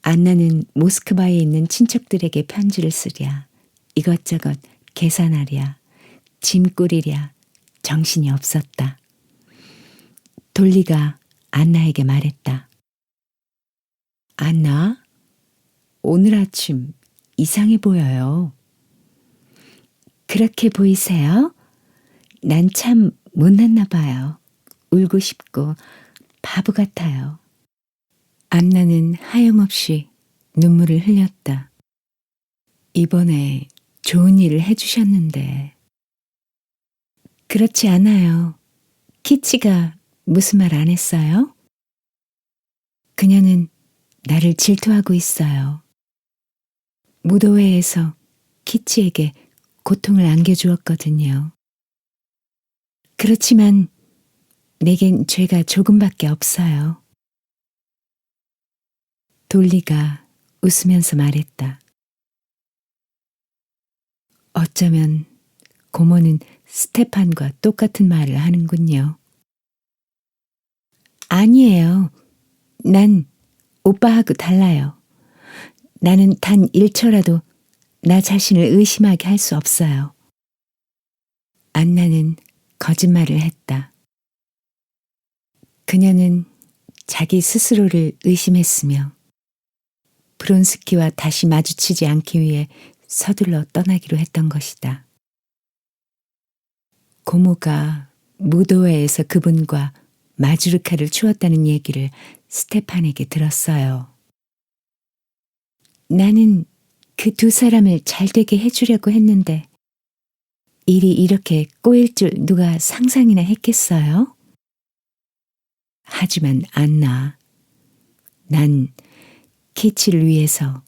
안나는 모스크바에 있는 친척들에게 편지를 쓰랴, 이것저것 계산하랴, 짐 꾸리랴 정신이 없었다. 돌리가 안나에게 말했다. 안나, 오늘 아침 이상해 보여요. 그렇게 보이세요? 난 참 못났나 봐요. 울고 싶고 바보 같아요. 안나는 하염없이 눈물을 흘렸다. 이번에 좋은 일을 해주셨는데. 그렇지 않아요. 키치가 무슨 말 안 했어요? 그녀는 나를 질투하고 있어요. 무도회에서 키치에게 고통을 안겨주었거든요. 그렇지만 내겐 죄가 조금밖에 없어요. 돌리가 웃으면서 말했다. 어쩌면 고모는 스테판과 똑같은 말을 하는군요. 아니에요. 난 오빠하고 달라요. 나는 단 1초라도 나 자신을 의심하게 할 수 없어요. 안나는 거짓말을 했다. 그녀는 자기 스스로를 의심했으며 브론스키와 다시 마주치지 않기 위해 서둘러 떠나기로 했던 것이다. 고모가 무도회에서 그분과 마주르카를 추었다는 얘기를 스테판에게 들었어요. 나는 그 두 사람을 잘되게 해주려고 했는데 일이 이렇게 꼬일 줄 누가 상상이나 했겠어요? 하지만 안나, 난 키치를 위해서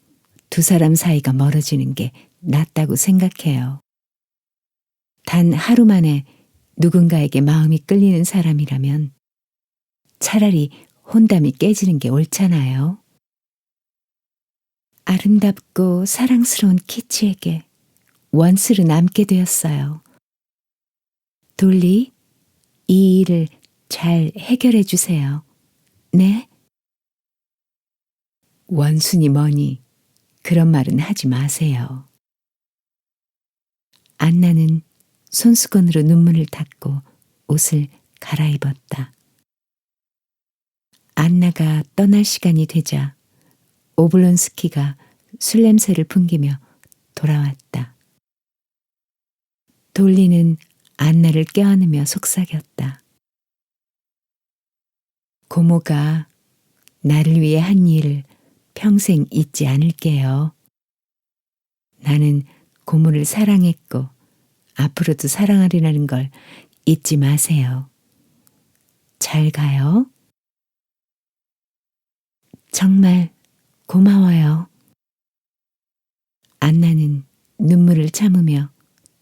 두 사람 사이가 멀어지는 게 낫다고 생각해요. 단 하루 만에 누군가에게 마음이 끌리는 사람이라면 차라리 혼담이 깨지는 게 옳잖아요. 아름답고 사랑스러운 키치에게 원수로 남게 되었어요. 돌리, 이 일을 잘 해결해 주세요. 네? 원수니 뭐니 그런 말은 하지 마세요. 안나는 손수건으로 눈물을 닦고 옷을 갈아입었다. 안나가 떠날 시간이 되자 오블론스키가 술 냄새를 풍기며 돌아왔다. 돌리는 안나를 껴안으며 속삭였다. 고모가 나를 위해 한 일을 평생 잊지 않을게요. 나는 고모를 사랑했고 앞으로도 사랑하리라는 걸 잊지 마세요. 잘 가요. 정말 고마워요. 안나는 눈물을 참으며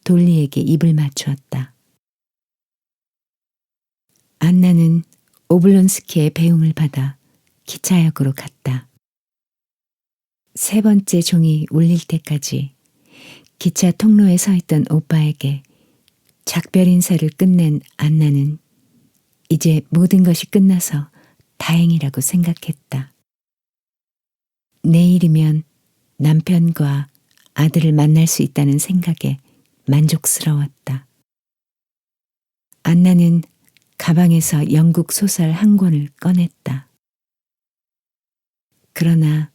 돌리에게 입을 맞추었다. 안나는 오블론스키의 배웅을 받아 기차역으로 갔다. 세 번째 종이 울릴 때까지 기차 통로에 서 있던 오빠에게 작별 인사를 끝낸 안나는 이제 모든 것이 끝나서 다행이라고 생각했다. 내일이면 남편과 아들을 만날 수 있다는 생각에 만족스러웠다. 안나는 가방에서 영국 소설 한 권을 꺼냈다. 그러나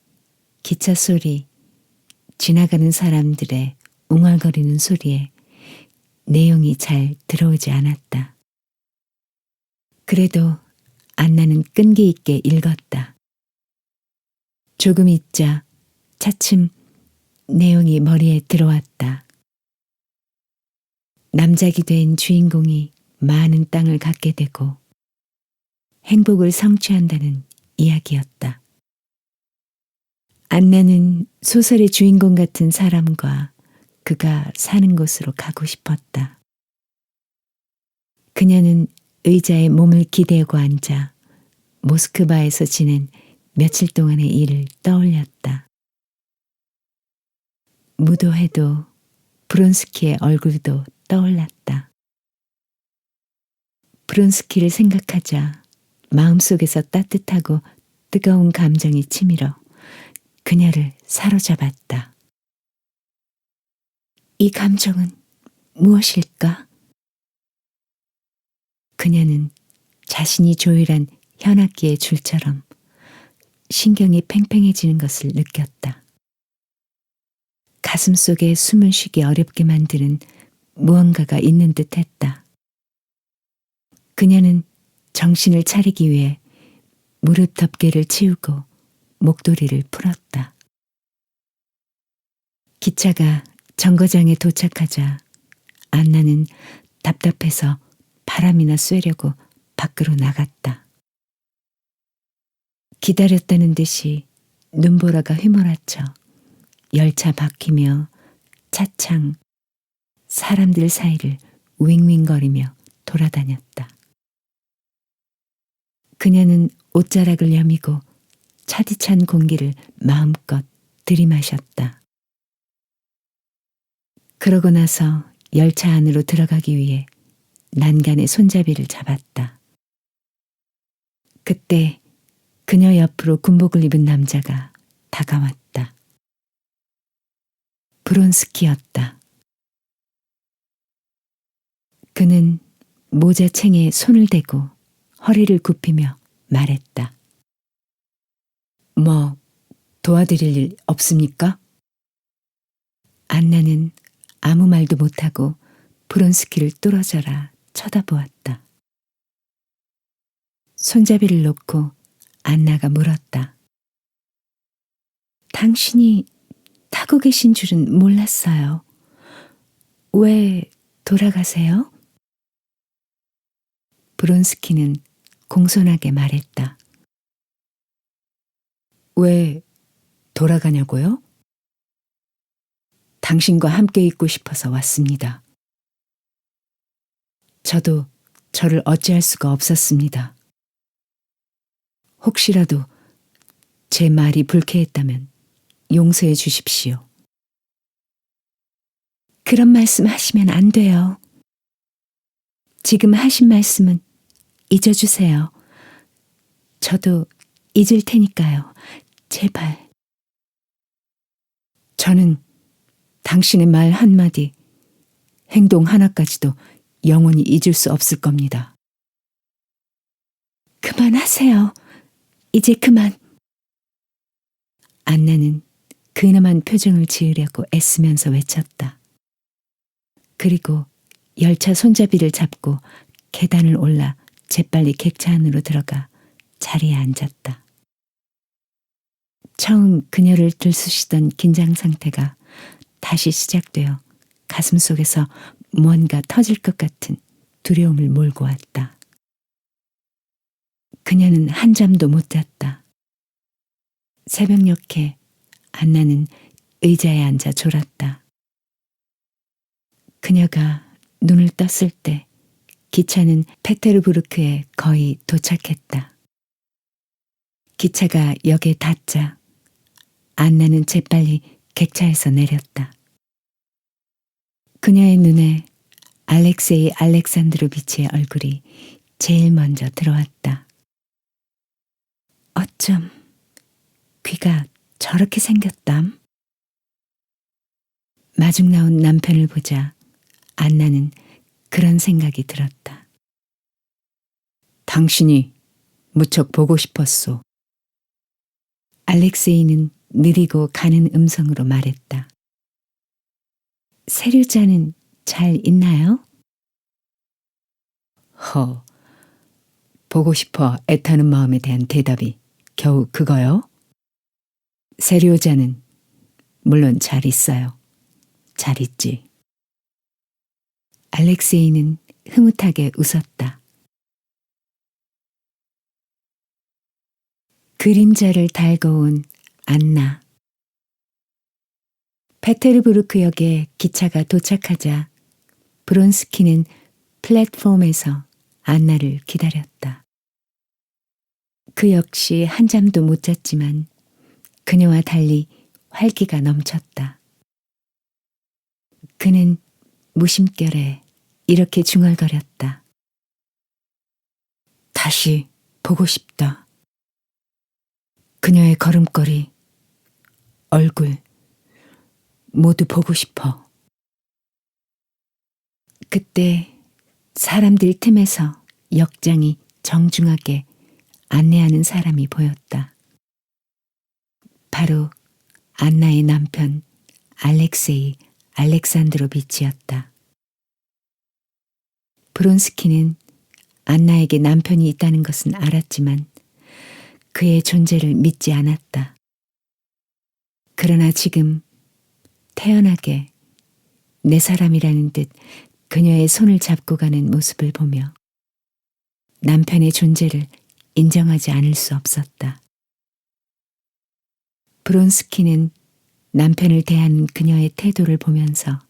기차 소리, 지나가는 사람들의 웅얼거리는 소리에 내용이 잘 들어오지 않았다. 그래도 안나는 끈기 있게 읽었다. 조금 있자 차츰 내용이 머리에 들어왔다. 남작이 된 주인공이 많은 땅을 갖게 되고 행복을 성취한다는 이야기였다. 안나는 소설의 주인공 같은 사람과 그가 사는 곳으로 가고 싶었다. 그녀는 의자에 몸을 기대고 앉아 모스크바에서 지낸 며칠 동안의 일을 떠올렸다. 무도회도 브론스키의 얼굴도 떠올랐다. 브론스키를 생각하자 마음속에서 따뜻하고 뜨거운 감정이 치밀어 그녀를 사로잡았다. 이 감정은 무엇일까? 그녀는 자신이 조율한 현악기의 줄처럼 신경이 팽팽해지는 것을 느꼈다. 가슴 속에 숨을 쉬기 어렵게 만드는 무언가가 있는 듯 했다. 그녀는 정신을 차리기 위해 무릎 덮개를 치우고 목도리를 풀었다. 기차가 정거장에 도착하자 안나는 답답해서 바람이나 쐬려고 밖으로 나갔다. 기다렸다는 듯이 눈보라가 휘몰아쳐 열차 바퀴며 차창, 사람들 사이를 윙윙거리며 돌아다녔다. 그녀는 옷자락을 여미고 차디찬 공기를 마음껏 들이마셨다. 그러고 나서 열차 안으로 들어가기 위해 난간의 손잡이를 잡았다. 그때 그녀 옆으로 군복을 입은 남자가 다가왔다. 브론스키였다. 그는 모자챙에 손을 대고 허리를 굽히며 말했다. 뭐 도와드릴 일 없습니까? 안나는 아무 말도 못하고 브론스키를 뚫어져라 쳐다보았다. 손잡이를 놓고 안나가 물었다. 당신이 타고 계신 줄은 몰랐어요. 왜 돌아가세요? 브론스키는 공손하게 말했다. 왜 돌아가냐고요? 당신과 함께 있고 싶어서 왔습니다. 저도 저를 어찌할 수가 없었습니다. 혹시라도 제 말이 불쾌했다면 용서해 주십시오. 그런 말씀 하시면 안 돼요. 지금 하신 말씀은 잊어주세요. 저도 잊을 테니까요. 제발. 저는 당신의 말 한마디 행동 하나까지도 영원히 잊을 수 없을 겁니다. 그만하세요. 이제 그만. 안나는 근엄한 표정을 지으려고 애쓰면서 외쳤다. 그리고 열차 손잡이를 잡고 계단을 올라 재빨리 객차 안으로 들어가 자리에 앉았다. 처음 그녀를 들쑤시던 긴장 상태가 다시 시작되어 가슴 속에서 뭔가 터질 것 같은 두려움을 몰고 왔다. 그녀는 한잠도 못 잤다. 새벽녘에 안나는 의자에 앉아 졸았다. 그녀가 눈을 떴을 때 기차는 페테르부르크에 거의 도착했다. 기차가 역에 닿자 안나는 재빨리 객차에서 내렸다. 그녀의 눈에 알렉세이 알렉산드로비치의 얼굴이 제일 먼저 들어왔다. 어쩜 귀가 저렇게 생겼담? 마중 나온 남편을 보자 안나는 그런 생각이 들었다. 당신이 무척 보고 싶었소. 알렉세이는 느리고 가는 음성으로 말했다. 세류자는 잘 있나요? 보고 싶어 애타는 마음에 대한 대답이 겨우 그거요? 세료자는 물론 잘 있어요. 잘 있지. 알렉세이는 흐뭇하게 웃었다. 그림자를 달고 온 안나. 페테르부르크역에 기차가 도착하자 브론스키는 플랫폼에서 안나를 기다렸다. 그 역시 한잠도 못 잤지만 그녀와 달리 활기가 넘쳤다. 그는 무심결에 이렇게 중얼거렸다. 다시 보고 싶다. 그녀의 걸음걸이, 얼굴, 모두 보고 싶어. 그때 사람들 틈에서 역장이 정중하게 안내하는 사람이 보였다. 바로 안나의 남편 알렉세이 알렉산드로비치였다. 브론스키는 안나에게 남편이 있다는 것은 알았지만 그의 존재를 믿지 않았다. 그러나 지금 태연하게 내 사람이라는 듯 그녀의 손을 잡고 가는 모습을 보며 남편의 존재를 인정하지 않을 수 없었다. 브론스키는 남편을 대하는 그녀의 태도를 보면서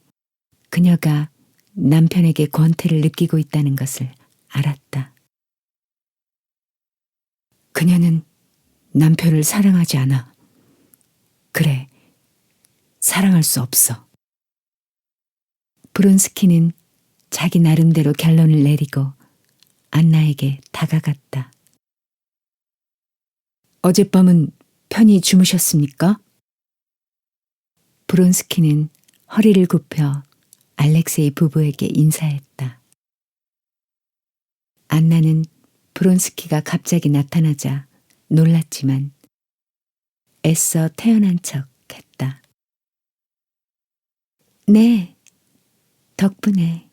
그녀가 남편에게 권태를 느끼고 있다는 것을 알았다. 그녀는 남편을 사랑하지 않아. 그래, 사랑할 수 없어. 브론스키는 자기 나름대로 결론을 내리고 안나에게 다가갔다. 어젯밤은 편히 주무셨습니까? 브론스키는 허리를 굽혀 알렉세이 부부에게 인사했다. 안나는 브론스키가 갑자기 나타나자 놀랐지만 애써 태어난 척 했다. 네, 덕분에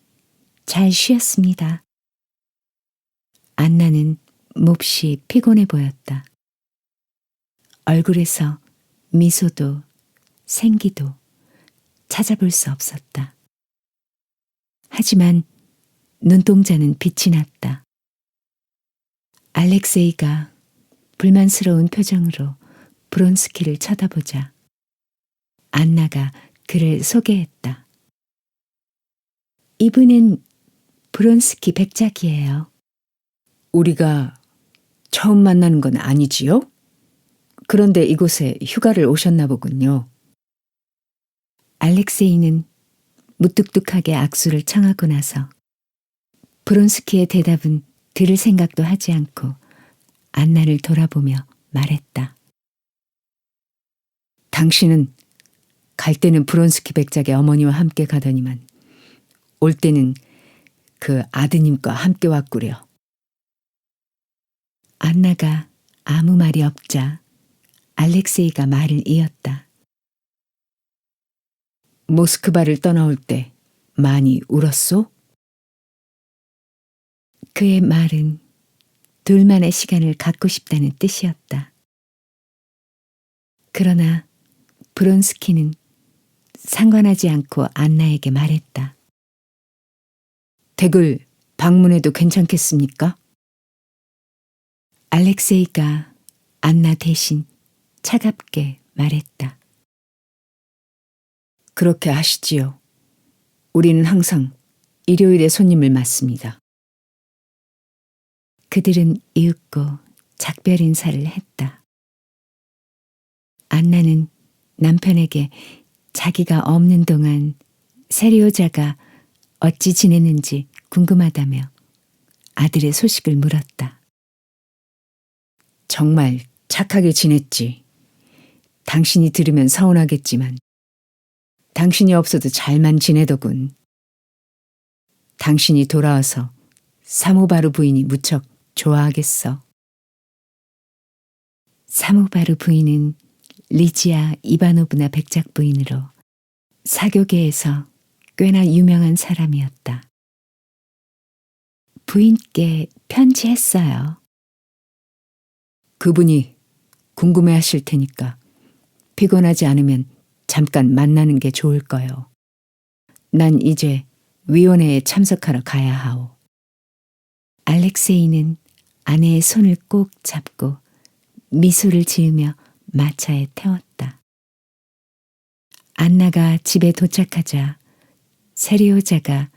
잘 쉬었습니다. 안나는 몹시 피곤해 보였다. 얼굴에서 미소도 생기도 찾아볼 수 없었다. 하지만 눈동자는 빛이 났다. 알렉세이가 불만스러운 표정으로 브론스키를 쳐다보자 안나가 그를 소개했다. 이분은 브론스키 백작이에요. 우리가 처음 만나는 건 아니지요? 그런데 이곳에 휴가를 오셨나 보군요. 알렉세이는 무뚝뚝하게 악수를 청하고 나서 브론스키의 대답은 들을 생각도 하지 않고 안나를 돌아보며 말했다. 당신은 갈 때는 브론스키 백작의 어머니와 함께 가더니만 올 때는 그 아드님과 함께 왔구려. 안나가 아무 말이 없자 알렉세이가 말을 이었다. 모스크바를 떠나올 때 많이 울었소? 그의 말은 둘만의 시간을 갖고 싶다는 뜻이었다. 그러나 브론스키는 상관하지 않고 안나에게 말했다. 댁을 방문해도 괜찮겠습니까? 알렉세이가 안나 대신 차갑게 말했다. 그렇게 하시지요. 우리는 항상 일요일에 손님을 맞습니다. 그들은 이윽고 작별 인사를 했다. 안나는 남편에게 자기가 없는 동안 세리오자가 어찌 지냈는지 궁금하다며 아들의 소식을 물었다. 정말 착하게 지냈지. 당신이 들으면 서운하겠지만 당신이 없어도 잘만 지내더군. 당신이 돌아와서 사모바르 부인이 무척 좋아하겠어. 사모바르 부인은 리지아 이바노브나 백작 부인으로 사교계에서 꽤나 유명한 사람이었다. 부인께 편지했어요. 그분이 궁금해하실 테니까 피곤하지 않으면 잠깐 만나는 게 좋을 거요. 난 이제 위원회에 참석하러 가야 하오. 알렉세이는 아내의 손을 꼭 잡고 미소를 지으며 마차에 태웠다. 안나가 집에 도착하자 세리오자가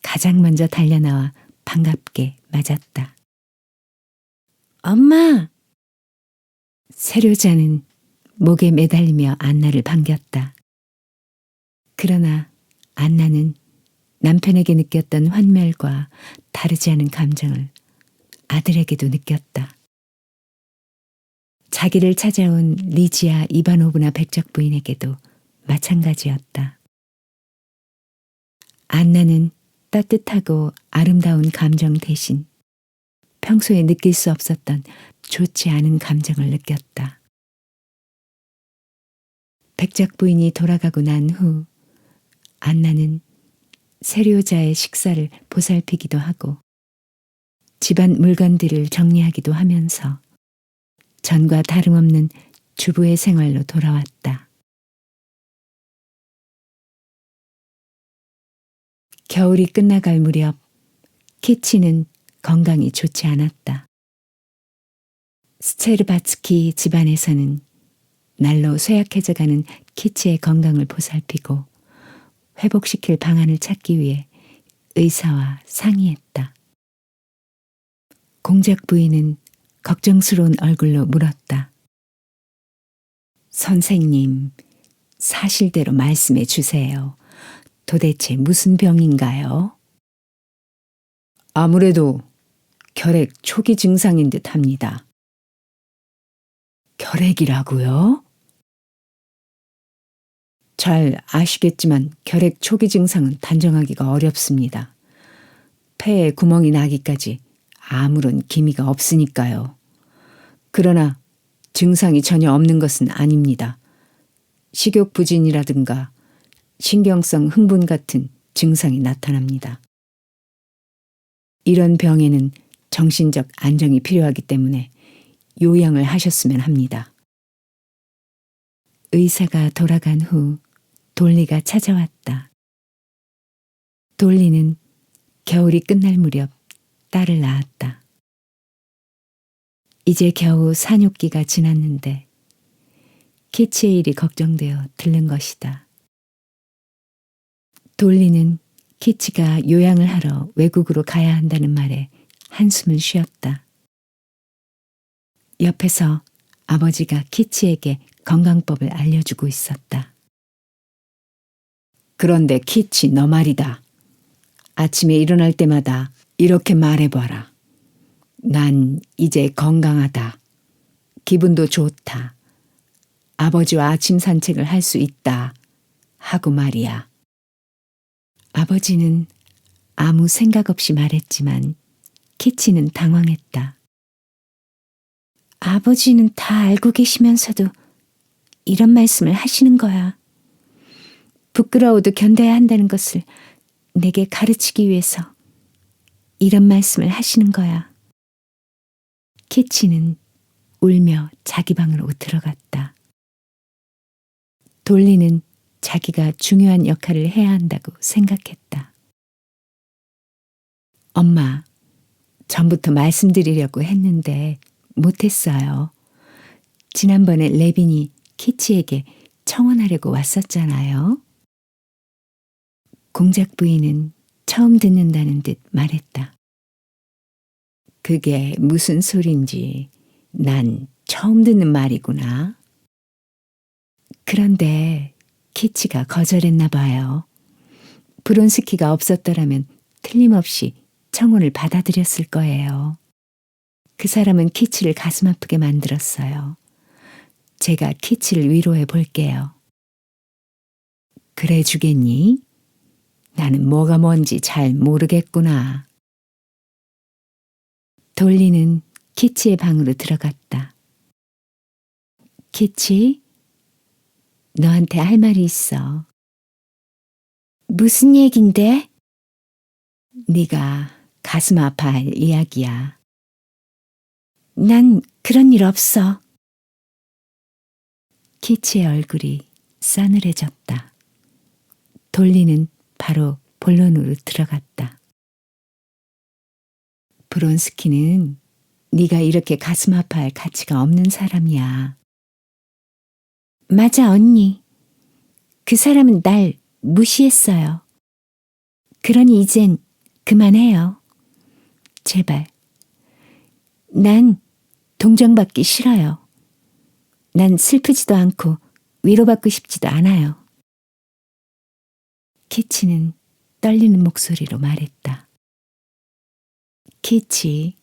가장 먼저 달려나와 반갑게 맞았다. 엄마! 세리오자는 목에 매달리며 안나를 반겼다. 그러나 안나는 남편에게 느꼈던 환멸과 다르지 않은 감정을 아들에게도 느꼈다. 자기를 찾아온 리지아 이바노브나 백작 부인에게도 마찬가지였다. 안나는 따뜻하고 아름다운 감정 대신 평소에 느낄 수 없었던 좋지 않은 감정을 느꼈다. 백작 부인이 돌아가고 난 후 안나는 세리오자의 식사를 보살피기도 하고 집안 물건들을 정리하기도 하면서 전과 다름없는 주부의 생활로 돌아왔다. 겨울이 끝나갈 무렵 키치는 건강이 좋지 않았다. 스체르바츠키 집안에서는 날로 쇠약해져가는 키치의 건강을 보살피고 회복시킬 방안을 찾기 위해 의사와 상의했다. 공작 부인은 걱정스러운 얼굴로 물었다. 선생님, 사실대로 말씀해 주세요. 도대체 무슨 병인가요? 아무래도 결핵 초기 증상인 듯 합니다. 결핵이라고요? 잘 아시겠지만 결핵 초기 증상은 단정하기가 어렵습니다. 폐에 구멍이 나기까지 아무런 기미가 없으니까요. 그러나 증상이 전혀 없는 것은 아닙니다. 식욕부진이라든가 신경성 흥분 같은 증상이 나타납니다. 이런 병에는 정신적 안정이 필요하기 때문에 요양을 하셨으면 합니다. 의사가 돌아간 후 돌리가 찾아왔다. 돌리는 겨울이 끝날 무렵 딸을 낳았다. 이제 겨우 산욕기가 지났는데 키치의 일이 걱정되어 들른 것이다. 돌리는 키치가 요양을 하러 외국으로 가야 한다는 말에 한숨을 쉬었다. 옆에서 아버지가 키치에게 건강법을 알려주고 있었다. 그런데 키치, 너 말이다. 아침에 일어날 때마다 이렇게 말해봐라. 난 이제 건강하다. 기분도 좋다. 아버지와 아침 산책을 할 수 있다. 하고 말이야. 아버지는 아무 생각 없이 말했지만 키치는 당황했다. 아버지는 다 알고 계시면서도 이런 말씀을 하시는 거야. 부끄러워도 견뎌야 한다는 것을 내게 가르치기 위해서 이런 말씀을 하시는 거야. 키치는 울며 자기 방으로 들어갔다. 돌리는 자기가 중요한 역할을 해야 한다고 생각했다. 엄마, 전부터 말씀드리려고 했는데 못했어요. 지난번에 레빈이 키치에게 청혼하려고 왔었잖아요. 공작 부인은 처음 듣는다는 듯 말했다. 그게 무슨 소린지 난 처음 듣는 말이구나. 그런데 키치가 거절했나 봐요. 브론스키가 없었더라면 틀림없이 청혼을 받아들였을 거예요. 그 사람은 키치를 가슴 아프게 만들었어요. 제가 키치를 위로해 볼게요. 그래 주겠니? 나는 뭐가 뭔지 잘 모르겠구나. 돌리는 키치의 방으로 들어갔다. 키치, 너한테 할 말이 있어. 무슨 얘긴데? 네가 가슴 아파할 이야기야. 난 그런 일 없어. 키치의 얼굴이 싸늘해졌다. 돌리는 바로 본론으로 들어갔다. 브론스키는 네가 이렇게 가슴 아파할 가치가 없는 사람이야. 맞아, 언니. 그 사람은 날 무시했어요. 그러니 이젠 그만해요. 제발. 난 동정받기 싫어요. 난 슬프지도 않고 위로받고 싶지도 않아요. 키치는 떨리는 목소리로 말했다. 키치,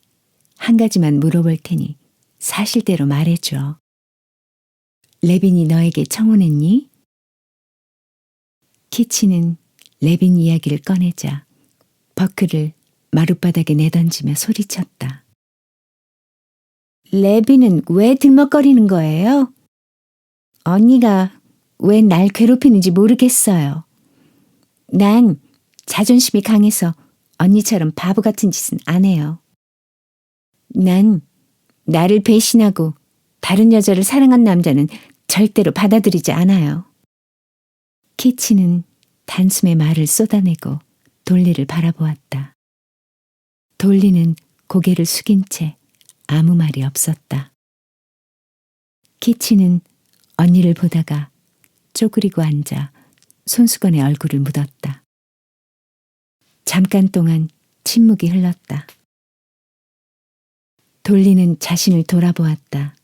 한 가지만 물어볼 테니 사실대로 말해줘. 레빈이 너에게 청혼했니? 키치는 레빈 이야기를 꺼내자 버클을 마룻바닥에 내던지며 소리쳤다. 레빈은 왜 들먹거리는 거예요? 언니가 왜 날 괴롭히는지 모르겠어요. 난 자존심이 강해서 언니처럼 바보 같은 짓은 안 해요. 난 나를 배신하고 다른 여자를 사랑한 남자는 절대로 받아들이지 않아요. 키치는 단숨에 말을 쏟아내고 돌리를 바라보았다. 돌리는 고개를 숙인 채 아무 말이 없었다. 키치는 언니를 보다가 쪼그리고 앉아 손수건에 얼굴을 묻었다. 잠깐 동안 침묵이 흘렀다. 돌리는 자신을 돌아보았다.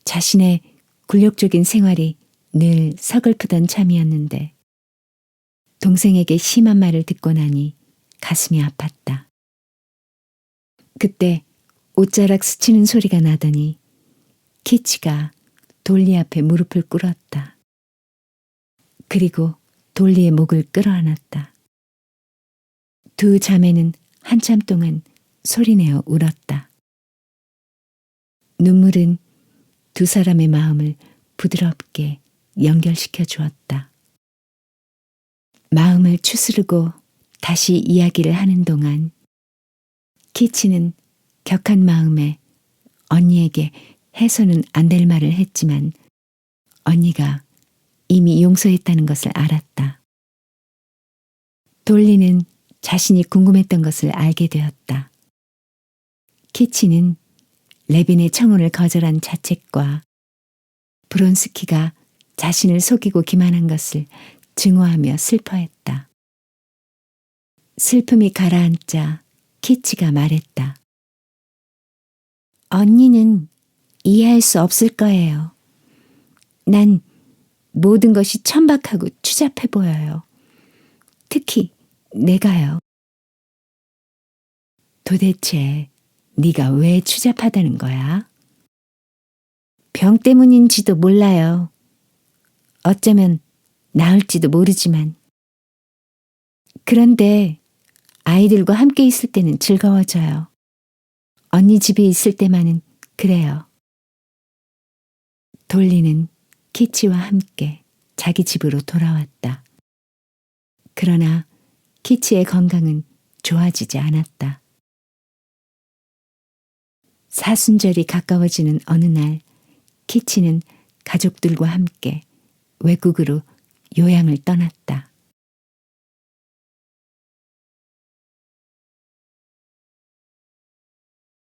자신의 굴욕적인 생활이 늘 서글프던 참이었는데 동생에게 심한 말을 듣고 나니 가슴이 아팠다. 그때 옷자락 스치는 소리가 나더니 키치가 돌리 앞에 무릎을 꿇었다. 그리고 돌리의 목을 끌어안았다. 두 자매는 한참 동안 소리내어 울었다. 눈물은 두 사람의 마음을 부드럽게 연결시켜 주었다. 마음을 추스르고 다시 이야기를 하는 동안 키치는 격한 마음에 언니에게 해서는 안 될 말을 했지만 언니가 이미 용서했다는 것을 알았다. 돌리는 자신이 궁금했던 것을 알게 되었다. 키치는 레빈의 청혼을 거절한 자책과 브론스키가 자신을 속이고 기만한 것을 증오하며 슬퍼했다. 슬픔이 가라앉자 키치가 말했다. 언니는 이해할 수 없을 거예요. 난 모든 것이 천박하고 추잡해 보여요. 특히 내가요. 도대체 네가 왜 추잡하다는 거야? 병 때문인지도 몰라요. 어쩌면 나을지도 모르지만. 그런데 아이들과 함께 있을 때는 즐거워져요. 언니 집에 있을 때만은 그래요. 돌리는 키치와 함께 자기 집으로 돌아왔다. 그러나 키치의 건강은 좋아지지 않았다. 사순절이 가까워지는 어느 날 키치는 가족들과 함께 외국으로 요양을 떠났다.